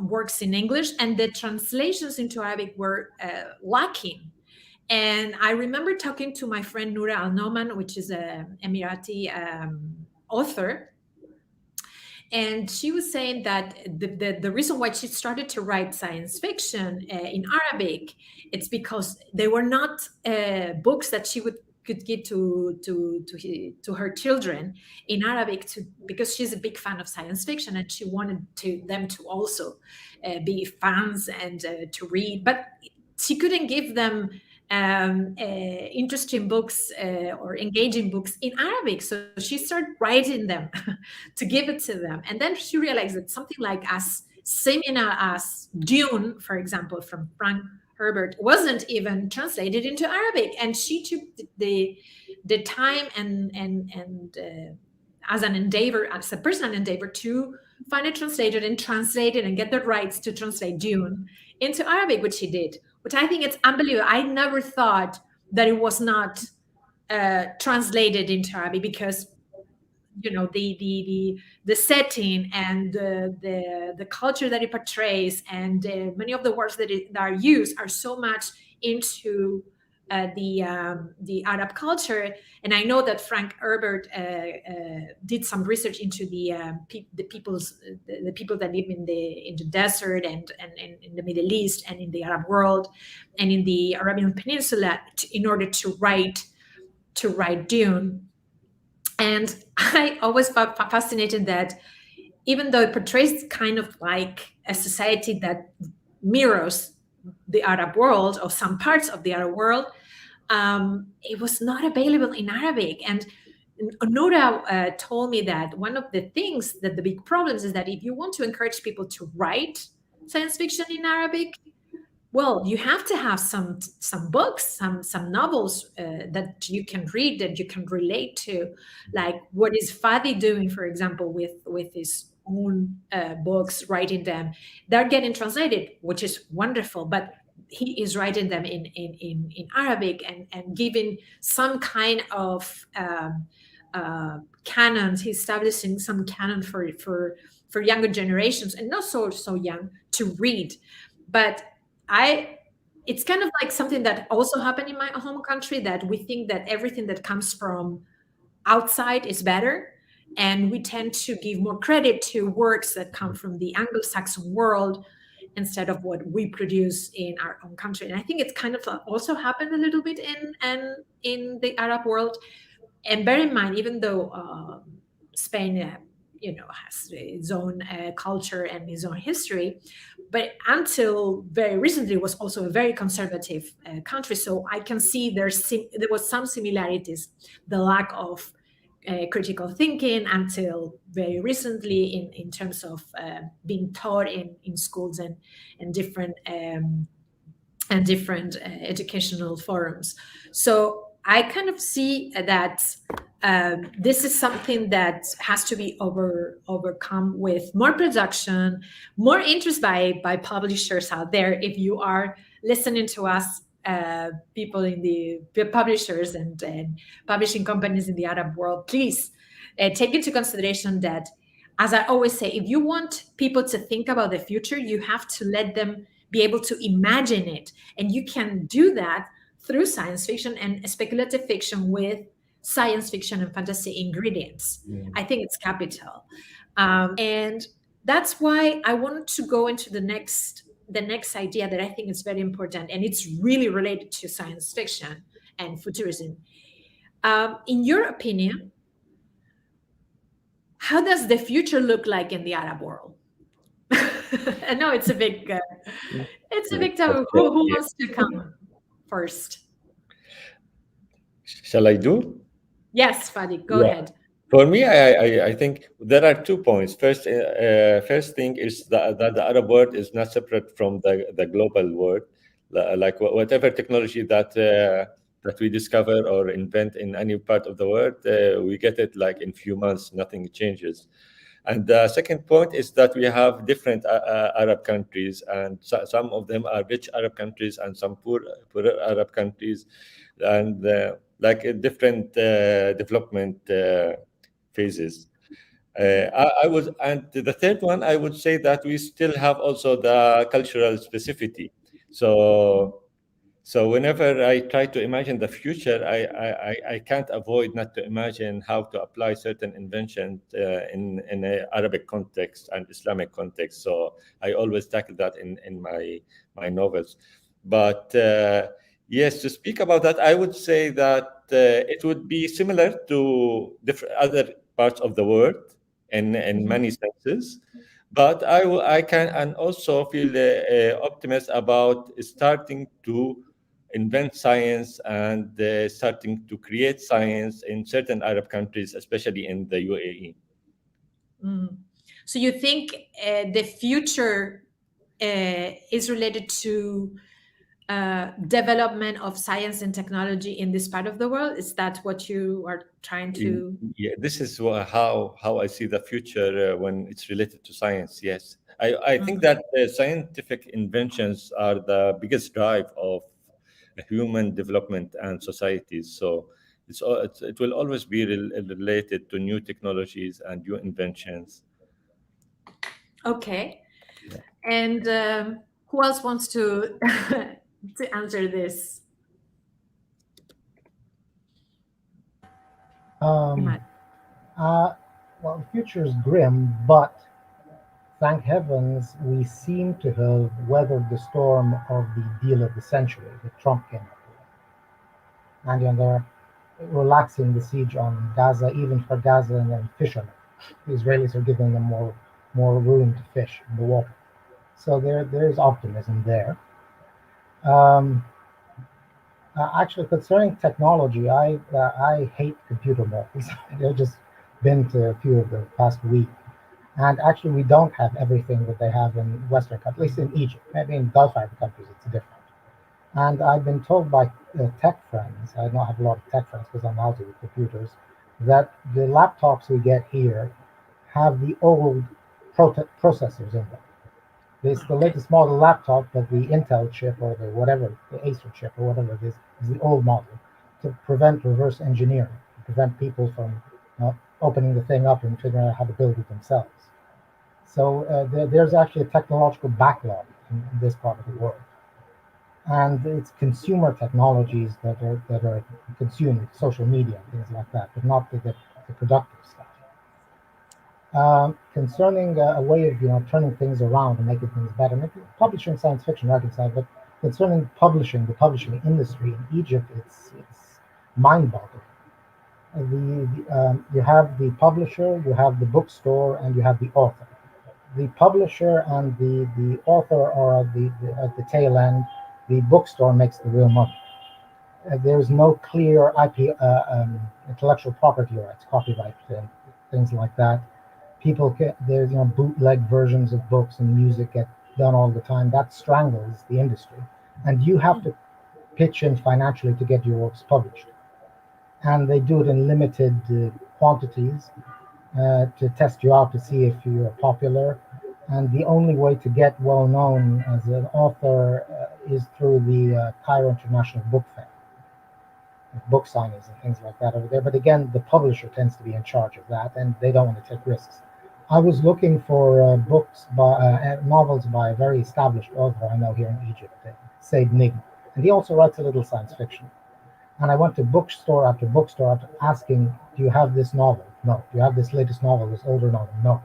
works in English, and the translations into Arabic were lacking. And I remember talking to my friend Noura Al-Noman, which is an Emirati author, and she was saying that the reason why she started to write science fiction in Arabic, it's because they were not books that she could give to her children in Arabic, because she's a big fan of science fiction, and she wanted them to also be fans and to read, but she couldn't give them interesting books or engaging books in Arabic. So she started writing them to give it to them. And then she realized that something like as similar as Dune, for example, from Frank Herbert, wasn't even translated into Arabic. And she took the time and as an endeavor, as a personal endeavor, to find it translated and translate it and get the rights to translate Dune into Arabic, which she did, which I think it's unbelievable. I never thought that it was not translated into Arabic, because the setting and the culture that it portrays and many of the words that are used are so much into the Arab culture. And I know that Frank Herbert did some research into the people that live in the desert and in the Middle East and in the Arab world and in the Arabian Peninsula in order to write Dune. And I always found fascinated that even though it portrays kind of like a society that mirrors the Arab world or some parts of the Arab world, it was not available in Arabic. And Noura told me that one of the things, that the big problems, is that if you want to encourage people to write science fiction in Arabic, well, you have to have some books, some novels that you can read, that you can relate to, like what is Fadi doing, for example, with his own books, writing them. They're getting translated, which is wonderful, but he is writing them in Arabic and giving some kind of canons. He's establishing some canon for younger generations, and not so young, to read. But it's kind of like something that also happened in my home country, that we think that everything that comes from outside is better. And we tend to give more credit to works that come from the Anglo-Saxon world instead of what we produce in our own country. And I think it's kind of also happened a little bit in the Arab world. And bear in mind, even though Spain has its own culture and its own history, but until very recently, it was also a very conservative country. So I can see there was some similarities, the lack of critical thinking until very recently in terms of being taught in schools and different educational forums. So I kind of see that this is something that has to be overcome with more production, more interest by publishers out there. If you are listening to us, people in the publishers and publishing companies in the Arab world, please take into consideration that, as I always say, if you want people to think about the future, you have to let them be able to imagine it. And you can do that through science fiction and speculative fiction with science fiction and fantasy ingredients. Yeah. I think it's capital. And that's why I wanted to go into the next idea that I think is very important, and it's really related to science fiction and futurism. In your opinion, how does the future look like in the Arab world? I know it's a big topic. Who wants to come first? Shall I do? Yes, Fadi, go ahead. For me, I think there are 2 points. First thing is that the Arab world is not separate from the global world. Like whatever technology that that we discover or invent in any part of the world, we get it like in few months, nothing changes. And the second point is that we have different Arab countries, and some of them are rich Arab countries and some poor Arab countries, and like different development phases. I would, and the third one, I would say that we still have also the cultural specificity. So whenever I try to imagine the future, I can't avoid not to imagine how to apply certain inventions in an Arabic context and Islamic context. So I always tackle that in my novels. But yes, to speak about that, I would say that it would be similar to different other parts of the world in many senses. But I can and also feel optimist about starting to invent science and starting to create science in certain Arab countries, especially in the UAE. So you think the future is related to development of science and technology in this part of the world? Is that what you are trying to? Yeah, this is how I see the future when it's related to science. Yes, I think that scientific inventions are the biggest drive of human development and societies. So it will always be related to new technologies and new inventions. Okay. And who else wants to to answer this? Well, the future is grim, but thank heavens we seem to have weathered the storm of the deal of the century that Trump came up with. And they're relaxing the siege on Gaza, even for Gaza and then fishermen. The Israelis are giving them more room to fish in the water. So there's optimism there. Actually, concerning technology, I hate computer models. I've just been to a few of the past week, and actually, we don't have everything that they have in Western countries, at least in Egypt. Maybe in Gulf Arab countries, it's different. And I've been told by tech friends, I don't have a lot of tech friends because I'm out with computers, that the laptops we get here have the old processors in them. It's the latest model laptop, but the Intel chip or the whatever, the Acer chip or whatever it is the old model to prevent reverse engineering, to prevent people from opening the thing up and figuring out how to build it themselves. So there's actually a technological backlog in this part of the world. And it's consumer technologies that are consumed, social media, things like that, but not the productive stuff. Concerning a way of turning things around and making things better, maybe publishing science fiction, writing science, but concerning publishing, the publishing industry in Egypt, it's mind-boggling. You have the publisher, you have the bookstore, and you have the author. The publisher and the author are at the tail end. The bookstore makes the real money. There's no clear IP, intellectual property rights, copyright, things like that. People there's bootleg versions of books and music get done all the time. That strangles the industry, and you have to pitch in financially to get your works published. And they do it in limited quantities to test you out to see if you're popular. And the only way to get well known as an author is through the Cairo International Book Fair, book signings and things like that over there. But again, the publisher tends to be in charge of that, and they don't want to take risks. I was looking for books by novels by a very established author I know here in Egypt, Said Nigm, and he also writes a little science fiction. And I went to bookstore after bookstore after asking, "Do you have this novel?" No. "Do you have this latest novel, this older novel?" No.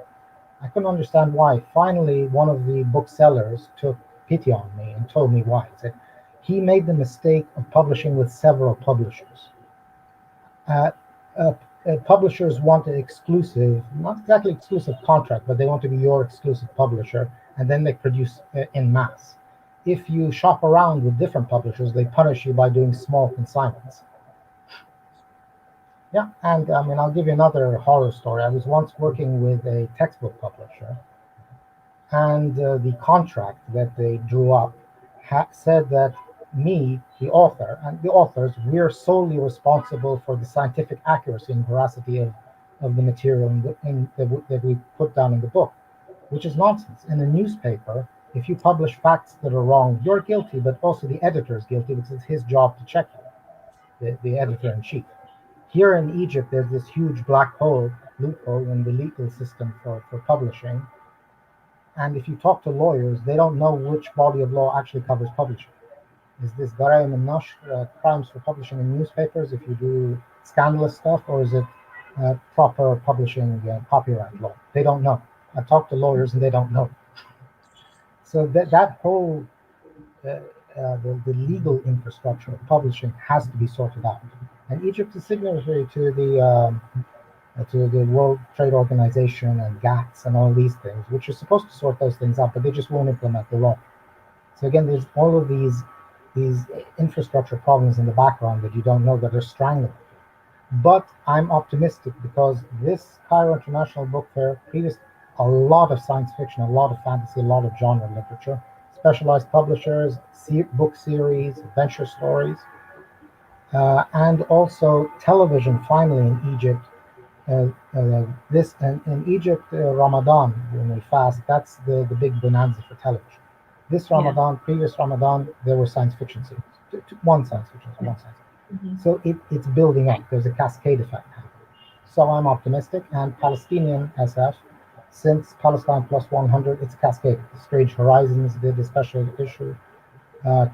I couldn't understand why. Finally, one of the booksellers took pity on me and told me why. He said he made the mistake of publishing with several publishers. Publishers want an exclusive, not exactly exclusive contract, but they want to be your exclusive publisher, and then they produce en masse. If you shop around with different publishers, they punish you by doing small consignments. Yeah, and I mean, I'll give you another horror story. I was once working with a textbook publisher, and the contract that they drew up said that me, the author, and the authors, we're solely responsible for the scientific accuracy and veracity of the material that we put down in the book, which is nonsense. In a newspaper, if you publish facts that are wrong, you're guilty, but also the editor is guilty because it's his job to check you, the editor-in-chief. Here in Egypt, there's this huge loophole in the legal system for publishing. And if you talk to lawyers, they don't know which body of law actually covers publishing. Is this Garaim and Nashr, crimes for publishing in newspapers if you do scandalous stuff, or is it proper publishing copyright law? They don't know. I talked to lawyers and they don't know. So that whole the legal infrastructure of publishing has to be sorted out. And Egypt is signatory to the World Trade Organization and GATS and all these things, which are supposed to sort those things out, but they just won't implement the law. So again, there's all of these infrastructure problems in the background that you don't know that are strangling. But I'm optimistic because this Cairo International Book Fair, a lot of science fiction, a lot of fantasy, a lot of genre literature, specialized publishers, book series, adventure stories, and also television. Finally, in Egypt, in Egypt, Ramadan, when we fast, that's the big bonanza for television. This Ramadan, previous Ramadan, there were science fiction series. One science fiction. Mm-hmm. So it's building up. There's a cascade effect happening. So I'm optimistic. And Palestinian SF, since Palestine Plus 100, it's cascaded. Strange Horizons did a special issue.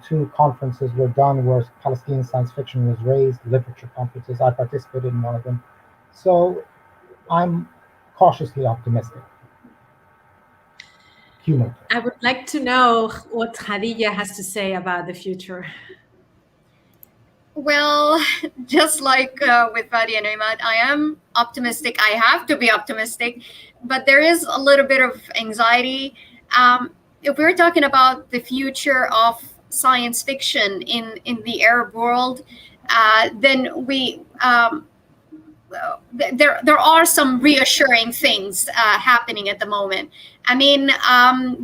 2 conferences were done where Palestinian science fiction was raised, literature conferences. I participated in one of them. So I'm cautiously optimistic. Humor. I would like to know what Khadijah has to say about the future. Well, just like with Fadi and Emad, I am optimistic. I have to be optimistic, but there is a little bit of anxiety. If we're talking about the future of science fiction in the Arab world, then there are some reassuring things happening at the moment. I mean,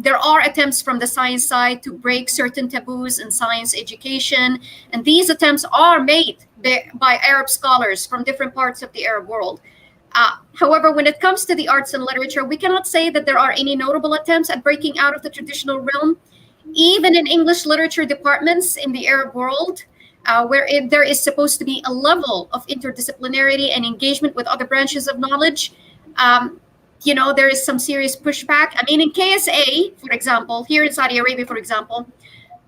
there are attempts from the science side to break certain taboos in science education, and these attempts are made by Arab scholars from different parts of the Arab world. However, when it comes to the arts and literature, we cannot say that there are any notable attempts at breaking out of the traditional realm. Even in English literature departments in the Arab world, where there is supposed to be a level of interdisciplinarity and engagement with other branches of knowledge, there is some serious pushback. I mean, in KSA, for example, here in Saudi Arabia, for example,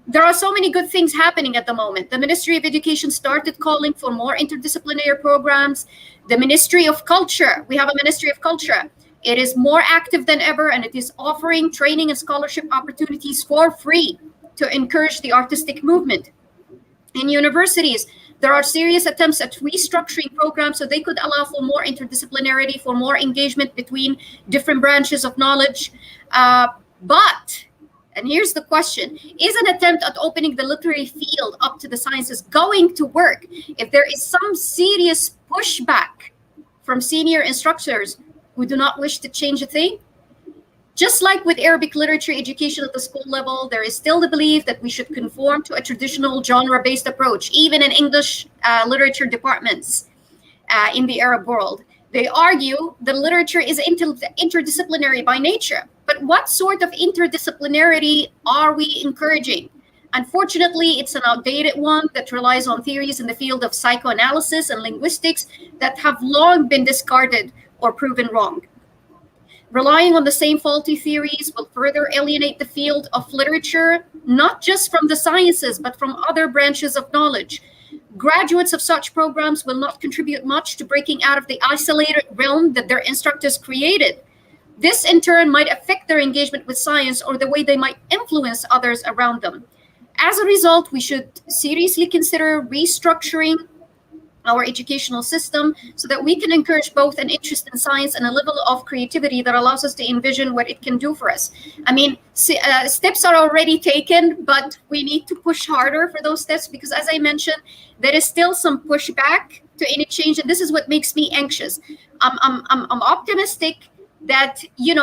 there are so many good things happening at the moment. The Ministry of Education started calling for more interdisciplinary programs. The Ministry of Culture, we have a Ministry of Culture. It is more active than ever, and it is offering training and scholarship opportunities for free to encourage the artistic movement. In universities, there are serious attempts at restructuring programs so they could allow for more interdisciplinarity, for more engagement between different branches of knowledge. But, and here's the question, is an attempt at opening the literary field up to the sciences going to work if there is some serious pushback from senior instructors who do not wish to change a thing? Just like with Arabic literature education at the school level, there is still the belief that we should conform to a traditional genre-based approach, even in English literature departments in the Arab world. They argue that literature is interdisciplinary by nature. But what sort of interdisciplinarity are we encouraging? Unfortunately, it's an outdated one that relies on theories in the field of psychoanalysis and linguistics that have long been discarded or proven wrong. Relying on the same faulty theories will further alienate the field of literature, not just from the sciences, but from other branches of knowledge. Graduates of such programs will not contribute much to breaking out of the isolated realm that their instructors created. This, in turn, might affect their engagement with science or the way they might influence others around them. As a result, we should seriously consider restructuring our educational system so that we can encourage both an interest in science and a level of creativity that allows us to envision what it can do for us. I mean, steps are already taken, but we need to push harder for those steps because, as I mentioned, there is still some pushback to any change, and this is what makes me anxious. I'm optimistic that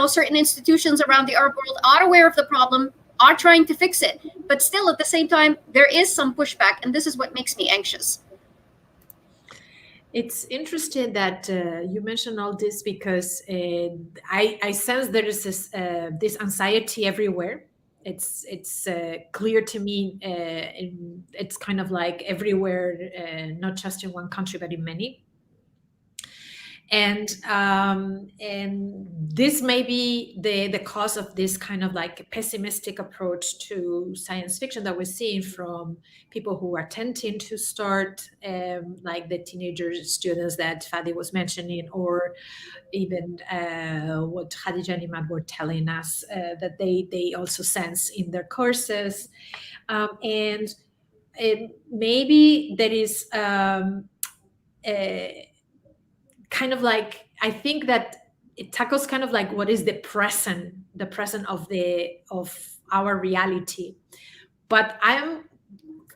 certain institutions around the Arab world are aware of the problem, are trying to fix it. But still, at the same time, there is some pushback, and this is what makes me anxious. It's interesting that you mentioned all this, because I sense there is this anxiety everywhere. It's clear to me. It's kind of like everywhere, not just in one country, but in many. And this may be the cause of this kind of like pessimistic approach to science fiction that we're seeing from people who are tending to start, like the teenager students that Fadi was mentioning, or even what Khadijah and Emad were telling us, that they also sense in their courses. And maybe there is kind of like, I think that it tackles kind of like what is the present of our reality. But I'm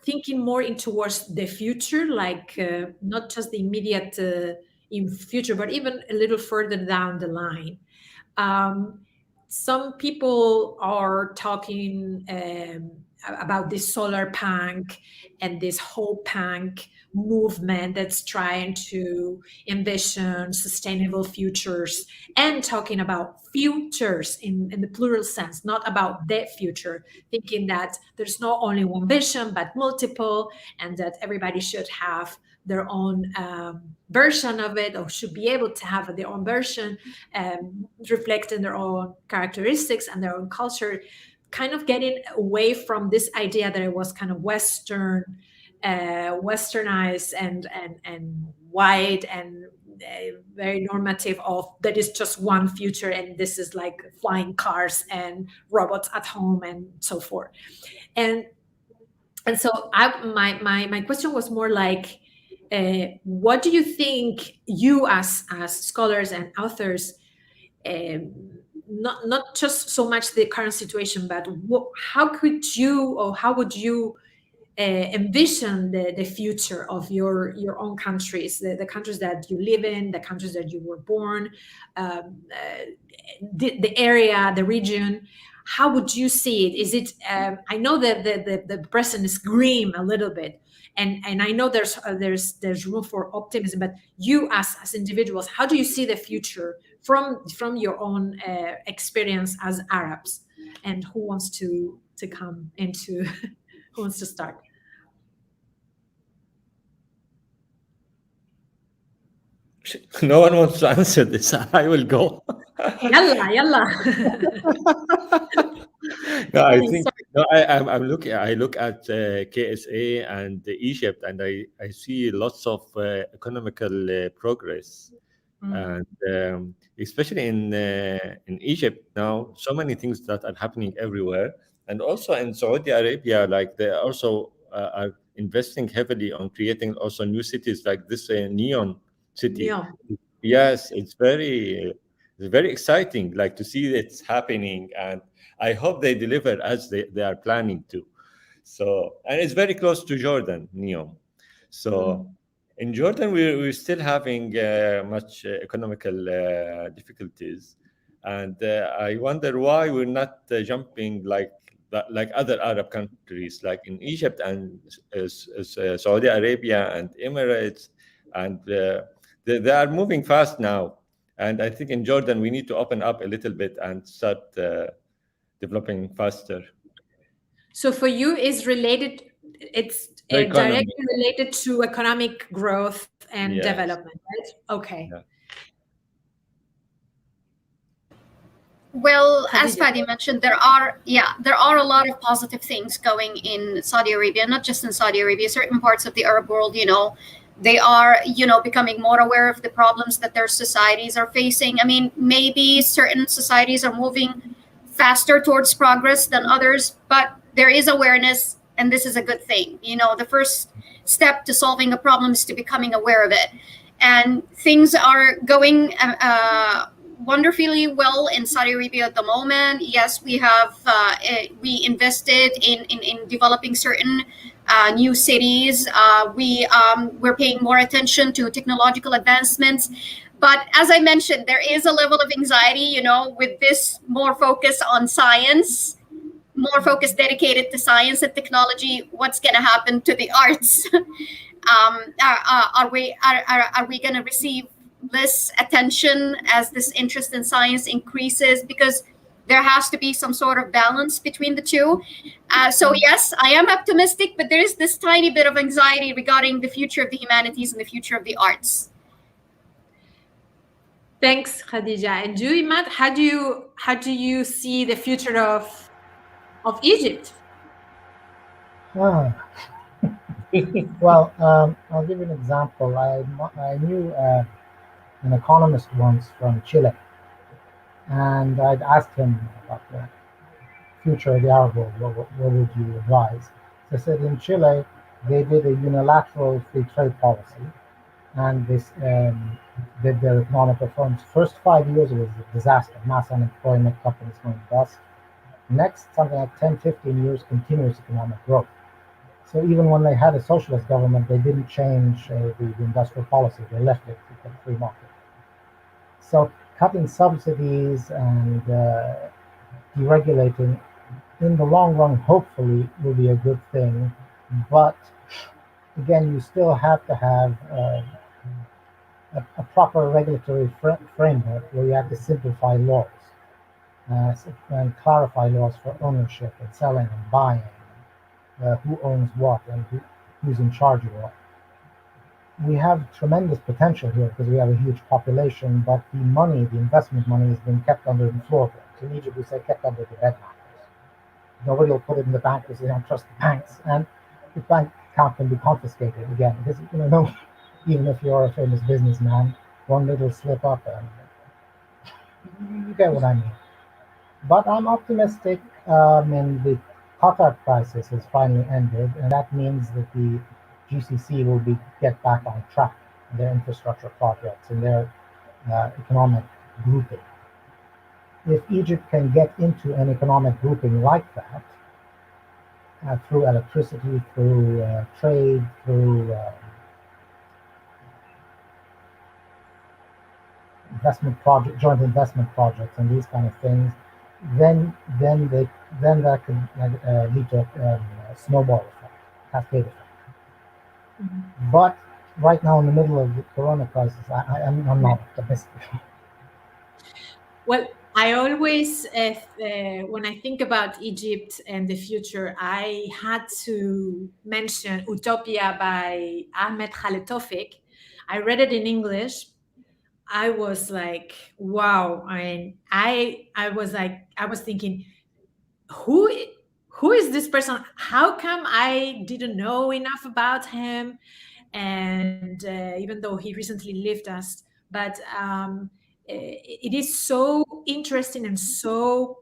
thinking more in towards the future, like not just the immediate in future, but even a little further down the line. Some people are talking about this solar punk and this hope punk movement that's trying to envision sustainable futures, and talking about futures in the plural sense, not about the future, thinking that there's not only one vision but multiple, and that everybody should have their own version of it, or should be able to have their own version, reflecting their own characteristics and their own culture, kind of getting away from this idea that it was kind of westernized and white and very normative, of that is just one future, and this is like flying cars and robots at home and so forth. And so my question was more like, what do you think, you as scholars and authors, not just so much the current situation, but how could you, or how would you envision the future of your own countries, the countries that you live in, the countries that you were born, the area, the region? How would you see it? Is it? I know that the present is grim a little bit, and I know there's room for optimism. But you, as individuals, how do you see the future from your own experience as Arabs? And who wants to come into? Who wants to start? No one wants to answer this. I will go. Yalla. No, I think no, I'm looking. I look at KSA and Egypt, and I see lots of economical progress, and especially in Egypt now, so many things that are happening everywhere, and also in Saudi Arabia, like they also are investing heavily on creating also new cities like this neon city. Yeah. Yes, it's very exciting, like to see it's happening, and I hope they deliver as they are planning to. So, and it's very close to Jordan, Neom. So in Jordan, we're still having much economical difficulties, and I wonder why we're not jumping like other Arab countries, like in Egypt and Saudi Arabia and Emirates, and they are moving fast now. And I think in Jordan, we need to open up a little bit and start developing faster. So for you, it's related, it's directly related to economic growth and development, right? Okay. Yeah. Well, as Fadi mentioned, there are a lot of positive things going in Saudi Arabia, not just in Saudi Arabia, certain parts of the Arab world, they are, becoming more aware of the problems that their societies are facing. I mean, maybe certain societies are moving faster towards progress than others, but there is awareness, and this is a good thing. The first step to solving a problem is to becoming aware of it. And things are going wonderfully well in Saudi Arabia at the moment. Yes, we have we invested in developing certain new cities. We're paying more attention to technological advancements. But as I mentioned, there is a level of anxiety, with this more focus on science, more focus dedicated to science and technology, what's going to happen to the arts? Are we going to receive less attention as this interest in science increases? Because there has to be some sort of balance between the two. So yes, I am optimistic, but there is this tiny bit of anxiety regarding the future of the humanities and the future of the arts. Thanks, Khadijah. And you, Emad, how do you see the future of Egypt? Well, I'll give you an example. I knew an economist once from Chile, and I'd asked him about the future of the Arab world. What would you advise? So I said in Chile, they did a unilateral free trade policy, and this did their economic reforms. First 5 years it was a disaster, mass unemployment, companies going bust. Next, something like 10, 15 years, continuous economic growth. So even when they had a socialist government, they didn't change the industrial policy. They left it to the free market. So cutting subsidies and deregulating in the long run, hopefully, will be a good thing. But again, you still have to have a proper regulatory framework where you have to simplify laws and clarify laws for ownership and selling and buying, who owns what and who's in charge of what. We have tremendous potential here because we have a huge population, but the investment money has been kept under the floorboards. In Egypt, we say kept under the bed mattress. Nobody will put it in the bank because they don't trust the banks, and the bank account can be confiscated again. Because even if you're a famous businessman, one little slip up, and you get what I mean. But I'm optimistic. The Qatar crisis has finally ended, and that means that the GCC will get back on track in their infrastructure projects and their economic grouping. If Egypt can get into an economic grouping like that, through electricity, through trade, through joint investment projects, and these kind of things, then that could lead to a snowball effect, cascade effect. Mm-hmm. But right now, in the middle of the Corona crisis, I'm not optimistic. Well, I always, when I think about Egypt and the future, I had to mention Utopia by Ahmed Khaled Tawfiq. I read it in English. I was like, wow. I was thinking, who is this person? How come I didn't know enough about him? And even though he recently left us, but it is so interesting and so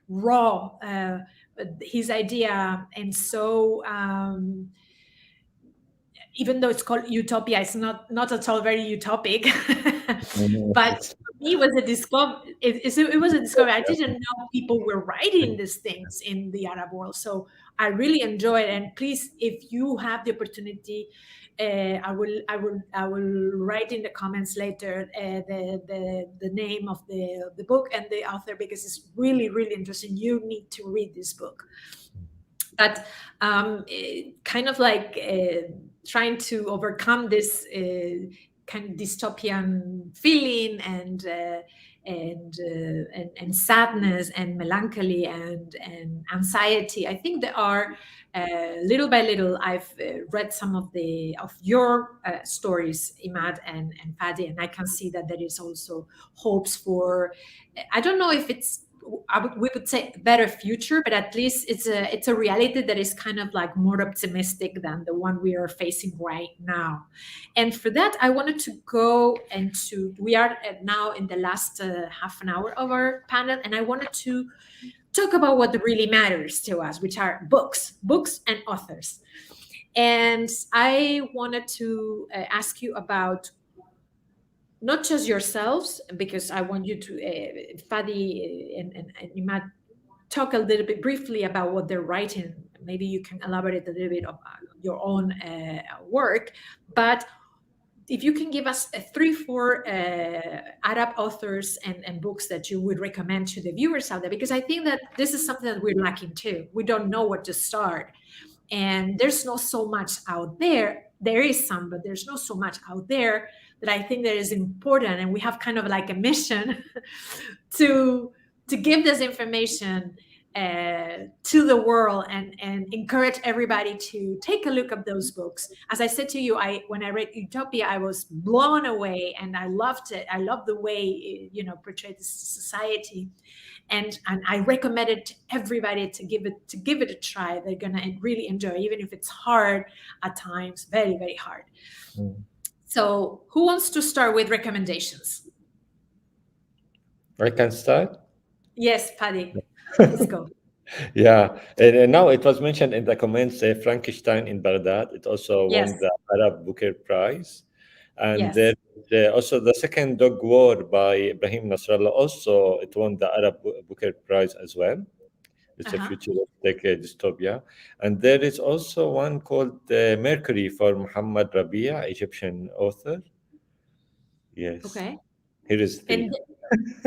raw, his idea, and so even though it's called Utopia, it's not at all very utopic. But for me, it was a discovery. It was a discovery. I didn't know people were writing these things in the Arab world, so I really enjoy it. And please, if you have the opportunity, I will write in the comments later the name of the book and the author, because it's really, really interesting. You need to read this book. But kind of like trying to overcome this kind of dystopian feeling and sadness and melancholy and anxiety. I think there are little by little. I've read some of your stories, Emad and Fadi, and I can see that there is also hopes for. I don't know if it's. We would say better future, but at least it's a reality that is kind of like more optimistic than the one we are facing right now. And for that, I wanted to go into, we are now in the last half an hour of our panel, and I wanted to talk about what really matters to us, which are books and authors. And I wanted to ask you about not just yourselves, because I want you to, Fadi and Emad, talk a little bit briefly about what they're writing. Maybe you can elaborate a little bit about your own work, but if you can give us 3-4 Arab authors and books that you would recommend to the viewers out there, because I think that this is something that we're lacking too. We don't know where to start, and there's not so much out there. There is some, but there's not so much out there that I think that is important, and we have kind of like a mission to give this information to the world and encourage everybody to take a look at those books. As I said to you, when I read Utopia, I was blown away, and I loved it. I love the way it portrayed this society, and I recommend it to everybody to give it a try. They're gonna really enjoy it, even if it's hard at times, very, very hard. So who wants to start with recommendations? I can start. Yes, Fadi. Let's go. Yeah, and now it was mentioned in the comments, Frankenstein in Baghdad. It also won the Arab Booker Prize. And there's also the second Dog War by Ibrahim Nasrallah. Also, it won the Arab Booker Prize as well. It's a futuristic dystopia. And there is also one called Mercury for Muhammad Rabia, Egyptian author. Yes. Okay. Here is the...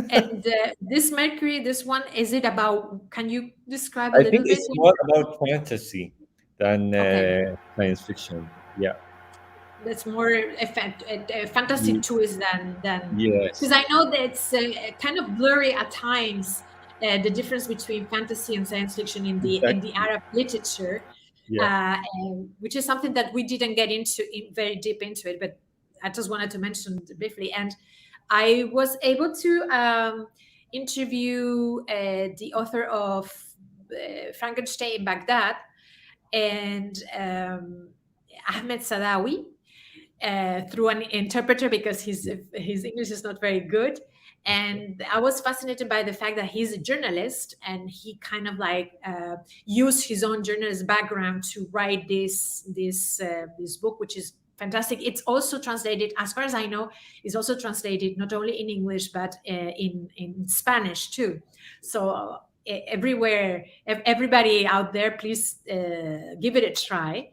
And this Mercury, this one, is it about? Can you describe a little bit? I think it's more about fantasy than science fiction. Yeah, that's more a fantasy twist than yes. Because I know that it's kind of blurry at times, the difference between fantasy and science fiction in the Arab literature, which is something that we didn't get into very deep into it, but I just wanted to mention briefly. And I was able to interview the author of Frankenstein in Baghdad and Ahmed Sadawi through an interpreter, because his English is not very good. And I was fascinated by the fact that he's a journalist, and he kind of like used his own journalist background to write this book, which is fantastic. It's also translated, as far as I know, is also translated not only in English but in Spanish too. So everywhere, everybody out there, please give it a try.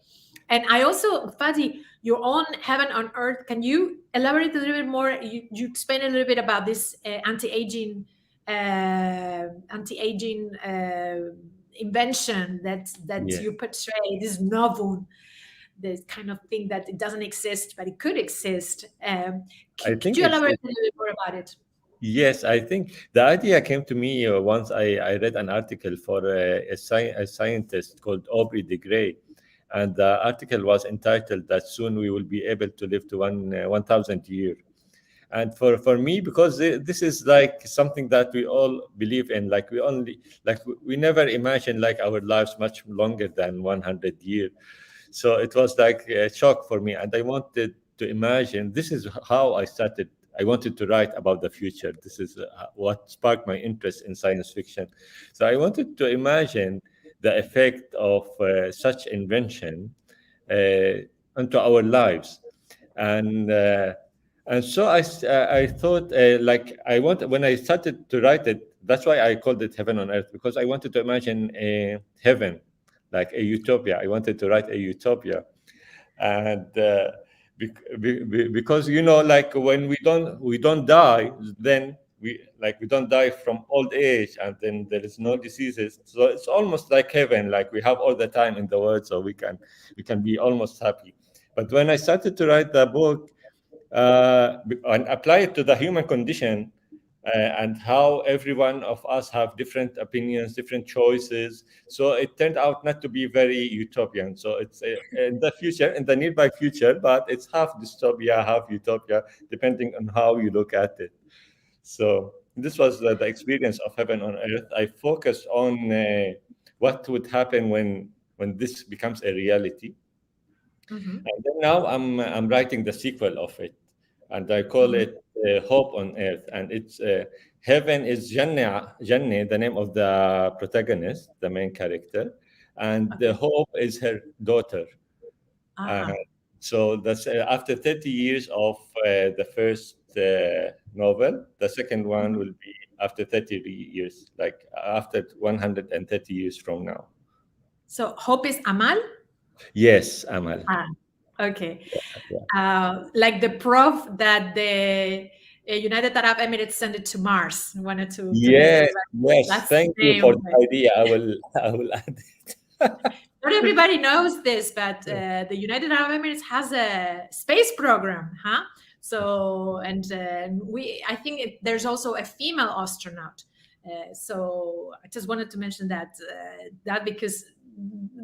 And I also, Fadi, your own Heaven on Earth. Can you elaborate a little bit more? You explain a little bit about this anti-aging invention that you portray, this novel. This kind of thing that it doesn't exist, but it could exist. Could you elaborate a little bit more about it? Yes, I think the idea came to me once I read an article for a scientist called Aubrey de Grey, and the article was entitled that soon we will be able to live to 1,000 years. And for me, because this is like something that we all believe in, like we never imagine like our lives much longer than 100 years. So it was like a shock for me, and I wanted to imagine. This is how I started. I wanted to write about the future. This is what sparked my interest in science fiction. So I wanted to imagine the effect of such invention onto our lives, and so I thought when I started to write it. That's why I called it Heaven on Earth, because I wanted to imagine a heaven, like a utopia. I wanted to write a utopia, and because like when we don't die, then we don't die from old age, and then there is no diseases. So it's almost like heaven. Like we have all the time in the world, so we can be almost happy. But when I started to write the book and apply it to the human condition, and how every one of us have different opinions, different choices. So it turned out not to be very utopian. So it's in the future, in the nearby future, but it's half dystopia, half utopia, depending on how you look at it. So this was the experience of Heaven on Earth. I focused on what would happen when this becomes a reality. And then now I'm writing the sequel of it, and I call it Hope on Earth. And it's Heaven is Jannah, the name of the protagonist, the main character, and the Hope is her daughter. So that's after 30 years of the first novel. The second one will be after 30 years, like after 130 years from now. So Hope is Amal? Yes, Amal. Okay. Yeah. Like the proof that the United Arab Emirates sent it to Mars. Wanted to make Yes, everybody. yes. That's Thank the you same for the way. idea. I will add it. Not everybody knows this, but the United Arab Emirates has a space program, huh? So, and I think there's also a female astronaut. So I just wanted to mention that because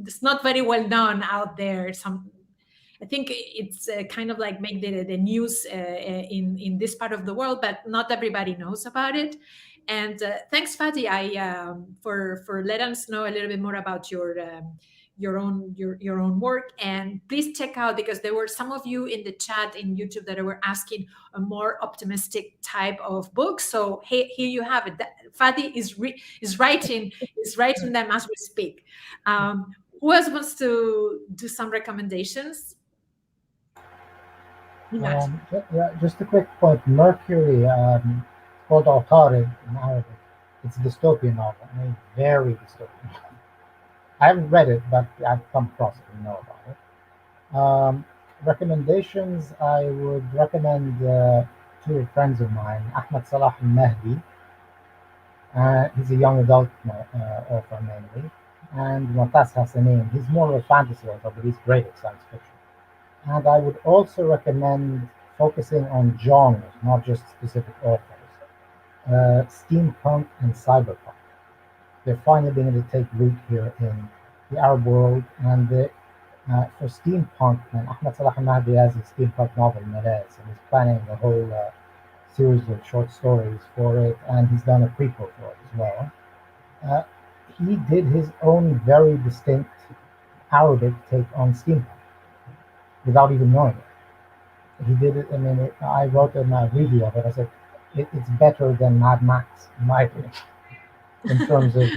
it's not very well known out there. I think it's kind of like make the news in this part of the world, but not everybody knows about it. And thanks, Fadi, for letting us know a little bit more about your own work. And please check out, because there were some of you in the chat in YouTube that were asking a more optimistic type of book. So here you have it. Fadi is writing them as we speak. Who else wants to do some recommendations? Just a quick point. Mercury, called Authority in Arabic. It's a dystopian novel. I mean, very dystopian. I haven't read it, but I've come across it and know about it. Recommendations, I would recommend two friends of mine, Ahmed Salah al-Mahdi. He's a young adult author mainly. And Mu'tas Hassanin. He's more of a fantasy author, but he's great at science fiction. And I would also recommend focusing on genres, not just specific authors. Steampunk and cyberpunk. They're finally beginning to take root here in the Arab world. And for steampunk, and Ahmed Salah al-Mahdi has a steampunk novel, Emirates, and he's planning a whole series of short stories for it, and he's done a prequel for it as well. He did his own very distinct Arabic take on steampunk without even knowing it. He did it. I mean, I wrote in a review of it. I said it's better than Mad Max, in my opinion, in terms of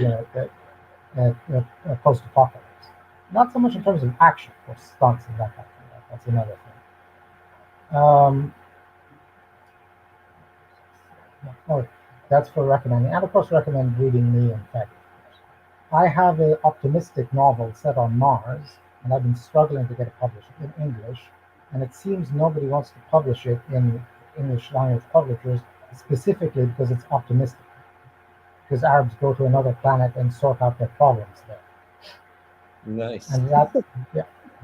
post-apocalypse. Not so much in terms of action or stunts and that kind of thing. That's another thing. That's for recommending. And of course, recommend reading me and Fadi. I have an optimistic novel set on Mars, and I've been struggling to get it published in English. And it seems nobody wants to publish it in English language publishers, specifically because it's optimistic. Because Arabs go to another planet and sort out their problems there. Nice. And that,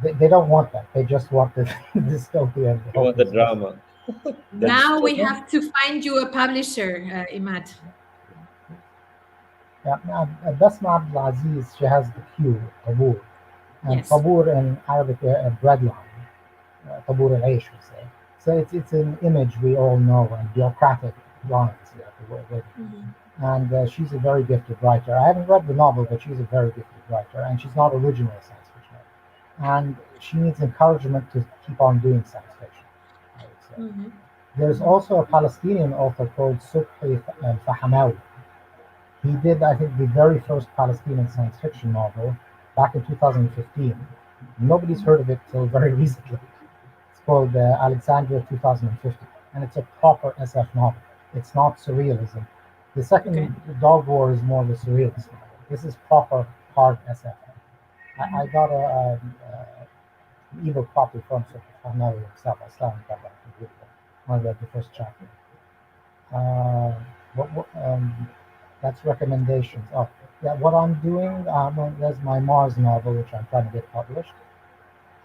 they don't want that. They just want the dystopian. You want the drama. Now we have to find you a publisher, Emad. Yeah, Basma Abdul Aziz, she has the Q, Tabur. And Yes. Tabur in Arabic, bread line. Tabur al-Aish, we say. So it's an image we all know, and bureaucratic lines. And she's a very gifted writer. I haven't read the novel, but she's a very gifted writer, and she's not originally a science fiction writer. And she needs encouragement to keep on doing science fiction, I would say. There's also a Palestinian author called Subhi al-Fahamawi. He did, I think, the very first Palestinian science fiction novel back in 2015. Nobody's heard of it till very recently. It's called Alexandria 2050, and it's a proper SF novel. It's not surrealism. The second Dog War is more of a surrealist novel. This is proper hard SF. I got an ebook copy from Fahamawi himself. I still haven't got that from I read the first chapter. That's recommendations. Oh, yeah, what I'm doing, there's my Mars novel, which I'm trying to get published.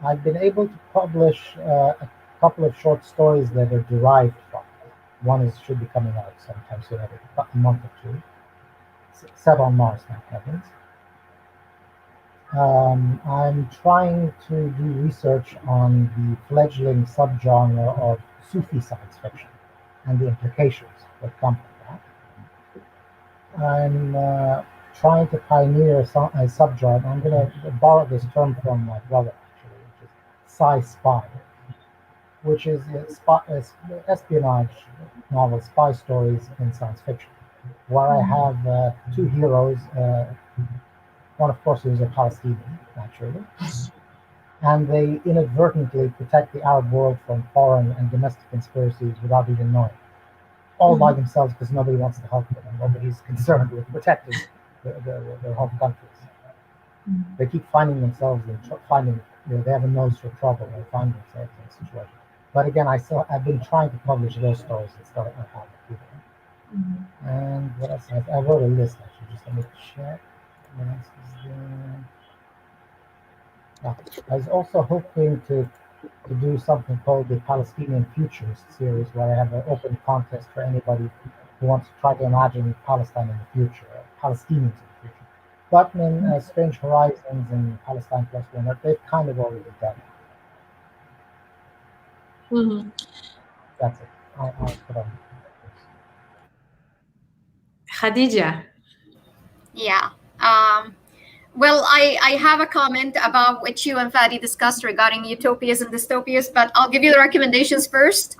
I've been able to publish a couple of short stories that are derived from it. One should be coming out sometime soon, a month or two. Set on Mars, thank heavens. I'm trying to do research on the fledgling subgenre of Sufi science fiction and the implications that come from that. I'm trying to pioneer a subgenre. I'm going to borrow this term from my brother, actually, which is sci-spy, which is espionage novels, spy stories in science fiction, where I have two heroes. One, of course, is a Palestinian, naturally, and they inadvertently protect the Arab world from foreign and domestic conspiracies without even knowing. All by themselves, because nobody wants to help them, and nobody's concerned with protecting their home countries. They keep finding themselves in they have a nose for trouble. They find themselves in a situation. But again, I've been trying to publish those stories and stuff. I haven't. And what else? I wrote a list actually. Just let me check. What else is there? I was also hoping to do something called the Palestinian Futurist series, where I have an open contest for anybody who wants to try to imagine Palestine in the future, Palestinians in the future. But in Strange Horizons and Palestine Plus One, they've kind of already done it. That's it. I'll put on. Khadijah. Yeah. Well, I have a comment about what you and Fadi discussed regarding utopias and dystopias, but I'll give you the recommendations first,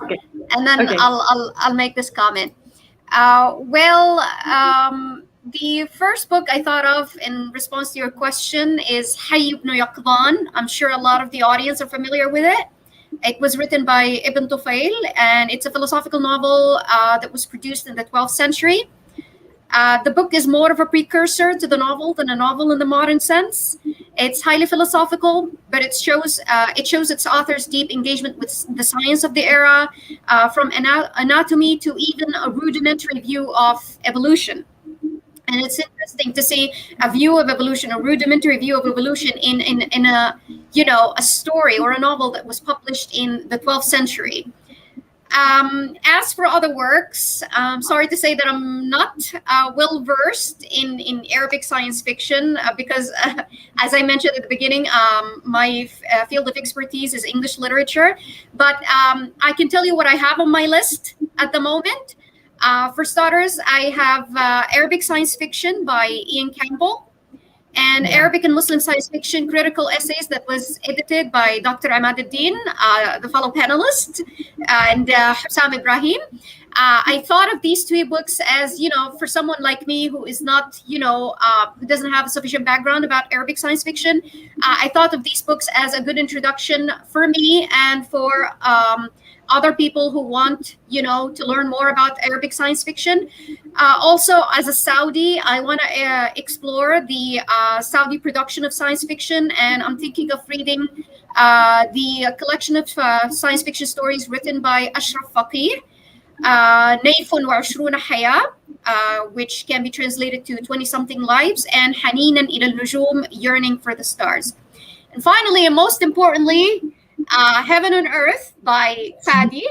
and then I'll make this comment. The first book I thought of in response to your question is Hayy ibn Yaqdan. I'm sure a lot of the audience are familiar with it. It was written by Ibn Tufayl, and it's a philosophical novel that was produced in the 12th century. The book is more of a precursor to the novel than a novel in the modern sense. It's highly philosophical, but it shows its author's deep engagement with the science of the era, from anatomy to even a rudimentary view of evolution. And it's interesting to see a view of evolution, a rudimentary view of evolution in a story or a novel that was published in the 12th century. As for other works, sorry to say that I'm not well versed in Arabic science fiction because, as I mentioned at the beginning, my field of expertise is English literature. But I can tell you what I have on my list at the moment. For starters, I have Arabic science fiction by Ian Campbell, and Arabic and Muslim science fiction critical essays that was edited by Dr. Emad, the fellow panelist, and Hussam Ibrahim. I thought of these three books as, for someone like me who is not, who doesn't have a sufficient background about Arabic science fiction, I thought of these books as a good introduction for me and for other people who want, to learn more about Arabic science fiction. Also, as a Saudi, I want to explore the Saudi production of science fiction, and I'm thinking of reading the collection of science fiction stories written by Ashraf Faqih, Nayfun wa Ashruna Haya, which can be translated to 20-something lives, and Haninan ila al-Nujum, Yearning for the Stars. And finally, and most importantly, Heaven and Earth by Fadi.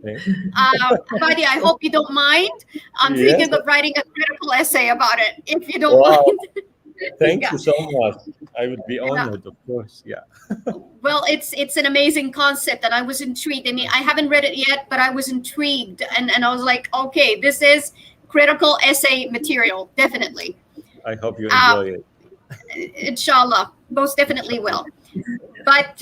Fadi, I hope you don't mind. I'm thinking of writing a critical essay about it, if you don't mind. Thank you so much. I would be honored, of course. Yeah. Well, it's an amazing concept, and I was intrigued. I mean, I haven't read it yet, but I was intrigued, and I was like, okay, this is critical essay material, definitely. I hope you enjoy it. Inshallah, most definitely will. But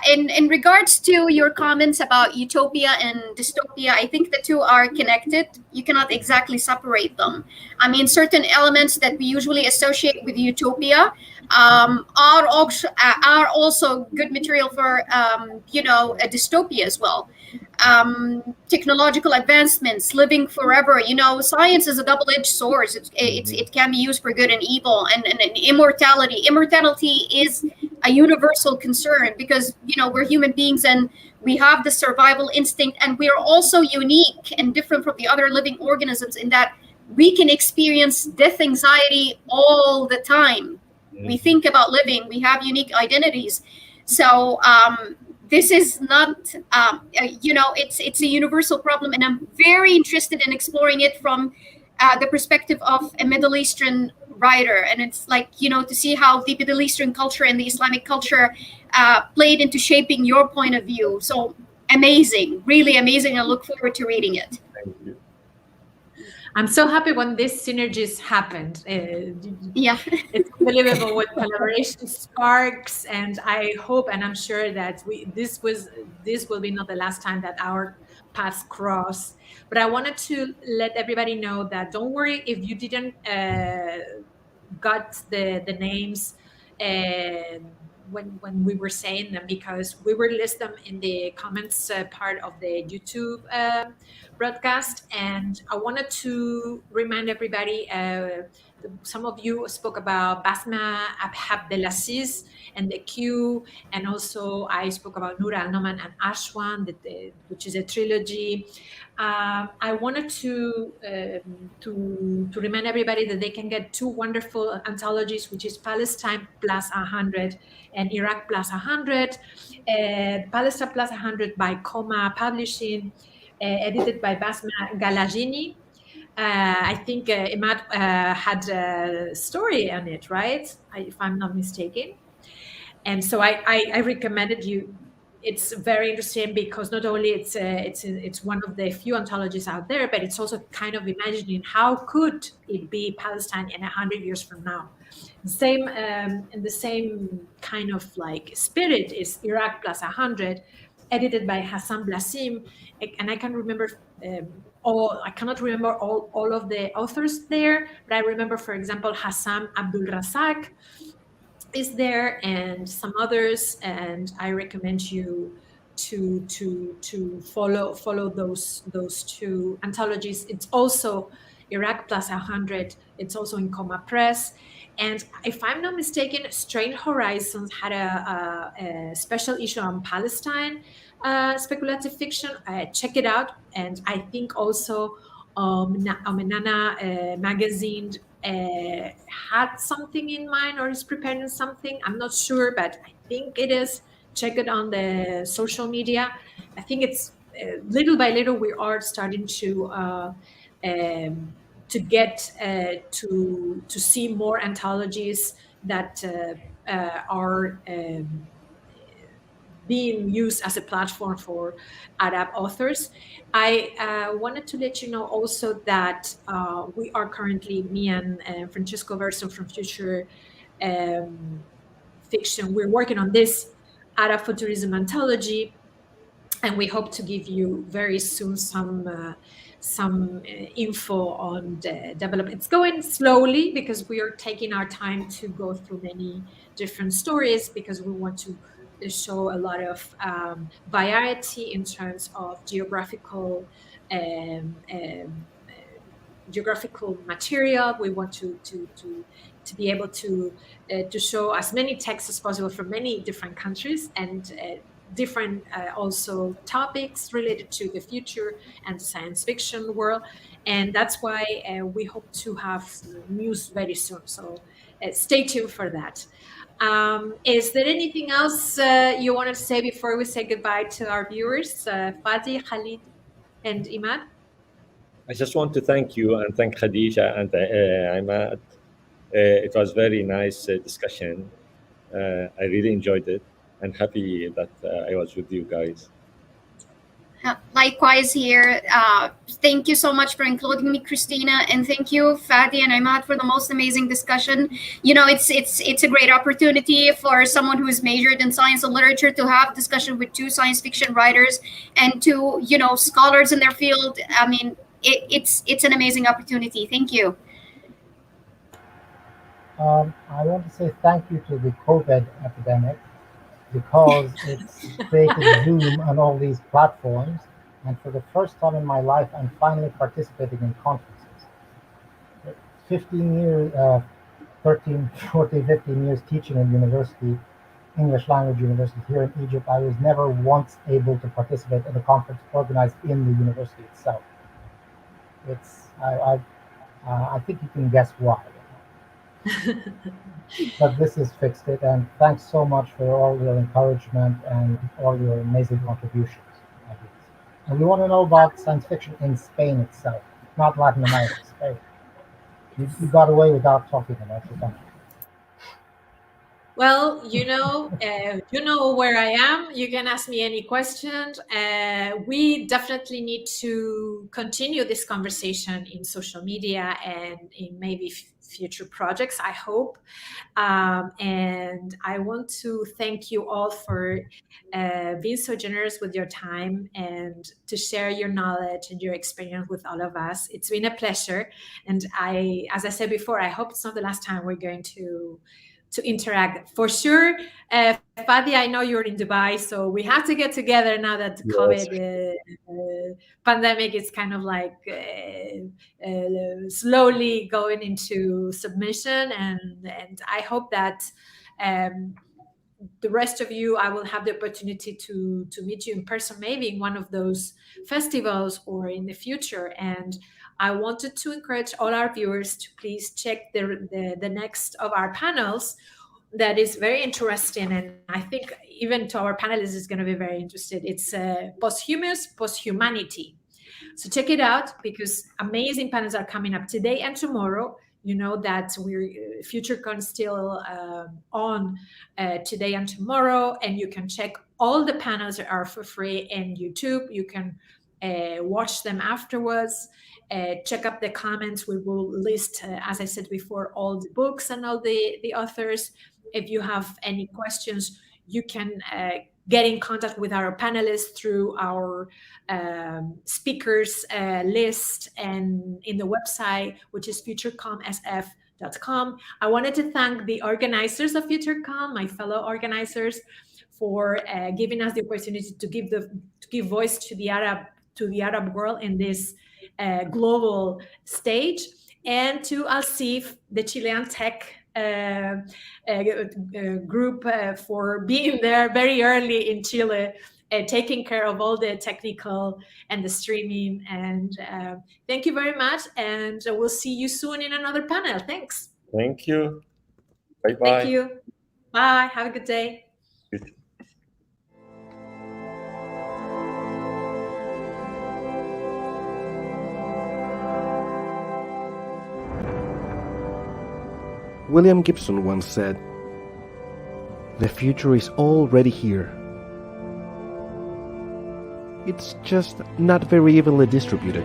in regards to your comments about utopia and dystopia, I think the two are connected. You cannot exactly separate them. I mean, certain elements that we usually associate with utopia are also good material for a dystopia as well. Technological advancements, living forever. Science is a double-edged sword. It can be used for good and evil, and immortality. Immortality is a universal concern because we're human beings and we have the survival instinct, and we are also unique and different from the other living organisms in that we can experience death anxiety all the time. We think about living. We have unique identities. So this is not, it's a universal problem, and I'm very interested in exploring it from the perspective of a Middle Eastern writer. And it's like, to see how the Middle Eastern culture and the Islamic culture played into shaping your point of view. So amazing, really amazing. I look forward to reading it. Thank you. I'm so happy when these synergies happened. Yeah, it's unbelievable what collaboration sparks, and I hope and I'm sure that this will be not the last time that our paths cross. But I wanted to let everybody know that don't worry if you didn't got the names when we were saying them, because we will list them in the comments part of the YouTube broadcast. And I wanted to remind everybody the some of you spoke about Basma Abdelaziz and the Q, and also I spoke about Noor Al-Noman and Ashwan, which is a trilogy. I wanted to remind everybody that they can get two wonderful anthologies, which is Palestine Plus 100 and Iraq Plus 100. Palestine Plus 100 by Coma Publishing, edited by Basma Galagini. I think Emad had a story on it, right? If I'm not mistaken. And so I recommended you. It's very interesting because not only it's one of the few anthologies out there, but it's also kind of imagining how could it be Palestine in 100 years from now. Same and the same kind of like spirit is Iraq Plus 100, edited by Hassan Blasim, and I can remember I cannot remember all of the authors there, but I remember, for example, Hassan Abdul Razak is there and some others, and I recommend you to follow those two anthologies. It's also Iraq Plus 100. It's also in Coma Press. And if I'm not mistaken, Strange Horizons had a special issue on Palestine speculative fiction. Check it out. And I think also Omenana magazine had something in mind or is preparing something. I'm not sure, but I think it is. Check it on the social media. I think it's little by little we are starting to get to see more anthologies that are being used as a platform for Arab authors. I wanted to let you know also that we are currently, me and Francesco Verso from Future Fiction, we're working on this Arab Futurism anthology, and we hope to give you very soon some info on the development. It's going slowly because we are taking our time to go through many different stories because we want to show a lot of variety in terms of geographical material. We want to be able to show as many texts as possible from many different countries and different also topics related to the future and science fiction world. And that's why we hope to have news very soon. So stay tuned for that. Is there anything else you want to say before we say goodbye to our viewers? Fadi, Khalid, and Emad? I just want to thank you and thank Khadijah and Emad. It was very nice discussion. I really enjoyed it and happy that I was with you guys. Likewise here. Thank you so much for including me, Cristina, and thank you, Fadi and Emad, for the most amazing discussion. You know, it's a great opportunity for someone who is majored in science and literature to have discussion with two science fiction writers and two, you know, scholars in their field. I mean, it's an amazing opportunity. Thank you. I want to say thank you to the COVID epidemic because it's created Zoom and all these platforms. And for the first time in my life, I'm finally participating in conferences. 15 years, 13, 14, 15 years teaching in university, English language university here in Egypt, I was never once able to participate in a conference organized in the university itself. I think you can guess why. But this has fixed it, and thanks so much for all your encouragement and all your amazing contributions. And we want to know about science fiction in Spain itself, not Latin America, Spain. You got away without talking about your country. Well, you know where I am. You can ask me any questions. We definitely need to continue this conversation in social media and in maybe future projects, I hope. And I want to thank you all for being so generous with your time and to share your knowledge and your experience with all of us. It's been a pleasure. And as I said before, I hope it's not the last time we're going to interact. For sure, Fadi, I know you're in Dubai, so we have to get together now that the COVID pandemic is kind of like slowly going into submission, and I hope that the rest of you, I will have the opportunity to meet you in person, maybe in one of those festivals or in the future. And I wanted to encourage all our viewers to please check the next of our panels. That is very interesting, and I think even to our panelists is going to be very interested. It's posthumous posthumanity. So check it out, because amazing panels are coming up today and tomorrow. You know that we're FutureCon still on today and tomorrow, and you can check all the panels that are for free in YouTube. You can watch them afterwards. Check up the comments. We will list, as I said before, all the books and all the authors. If you have any questions, you can get in contact with our panelists through our speakers list and in the website, which is futurecomsf.com. I wanted to thank the organizers of FutureCom, my fellow organizers, for giving us the opportunity to give voice to the Arab world in this global stage, and to Alsif, the Chilean tech group, for being there very early in Chile, taking care of all the technical and the streaming. And thank you very much, and we'll see you soon in another panel. Thanks. Thank you. Bye-bye. Thank you. Bye. Have a good day. William Gibson once said, "The future is already here. It's just not very evenly distributed."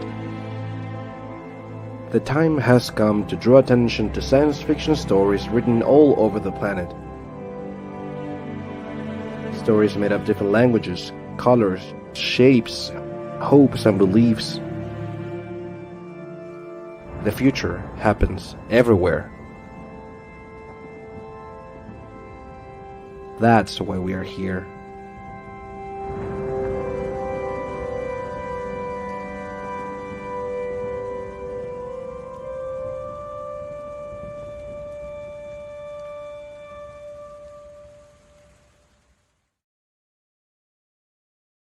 The time has come to draw attention to science fiction stories written all over the planet. Stories made of different languages, colors, shapes, hopes, and beliefs. The future happens everywhere. That's why we are here.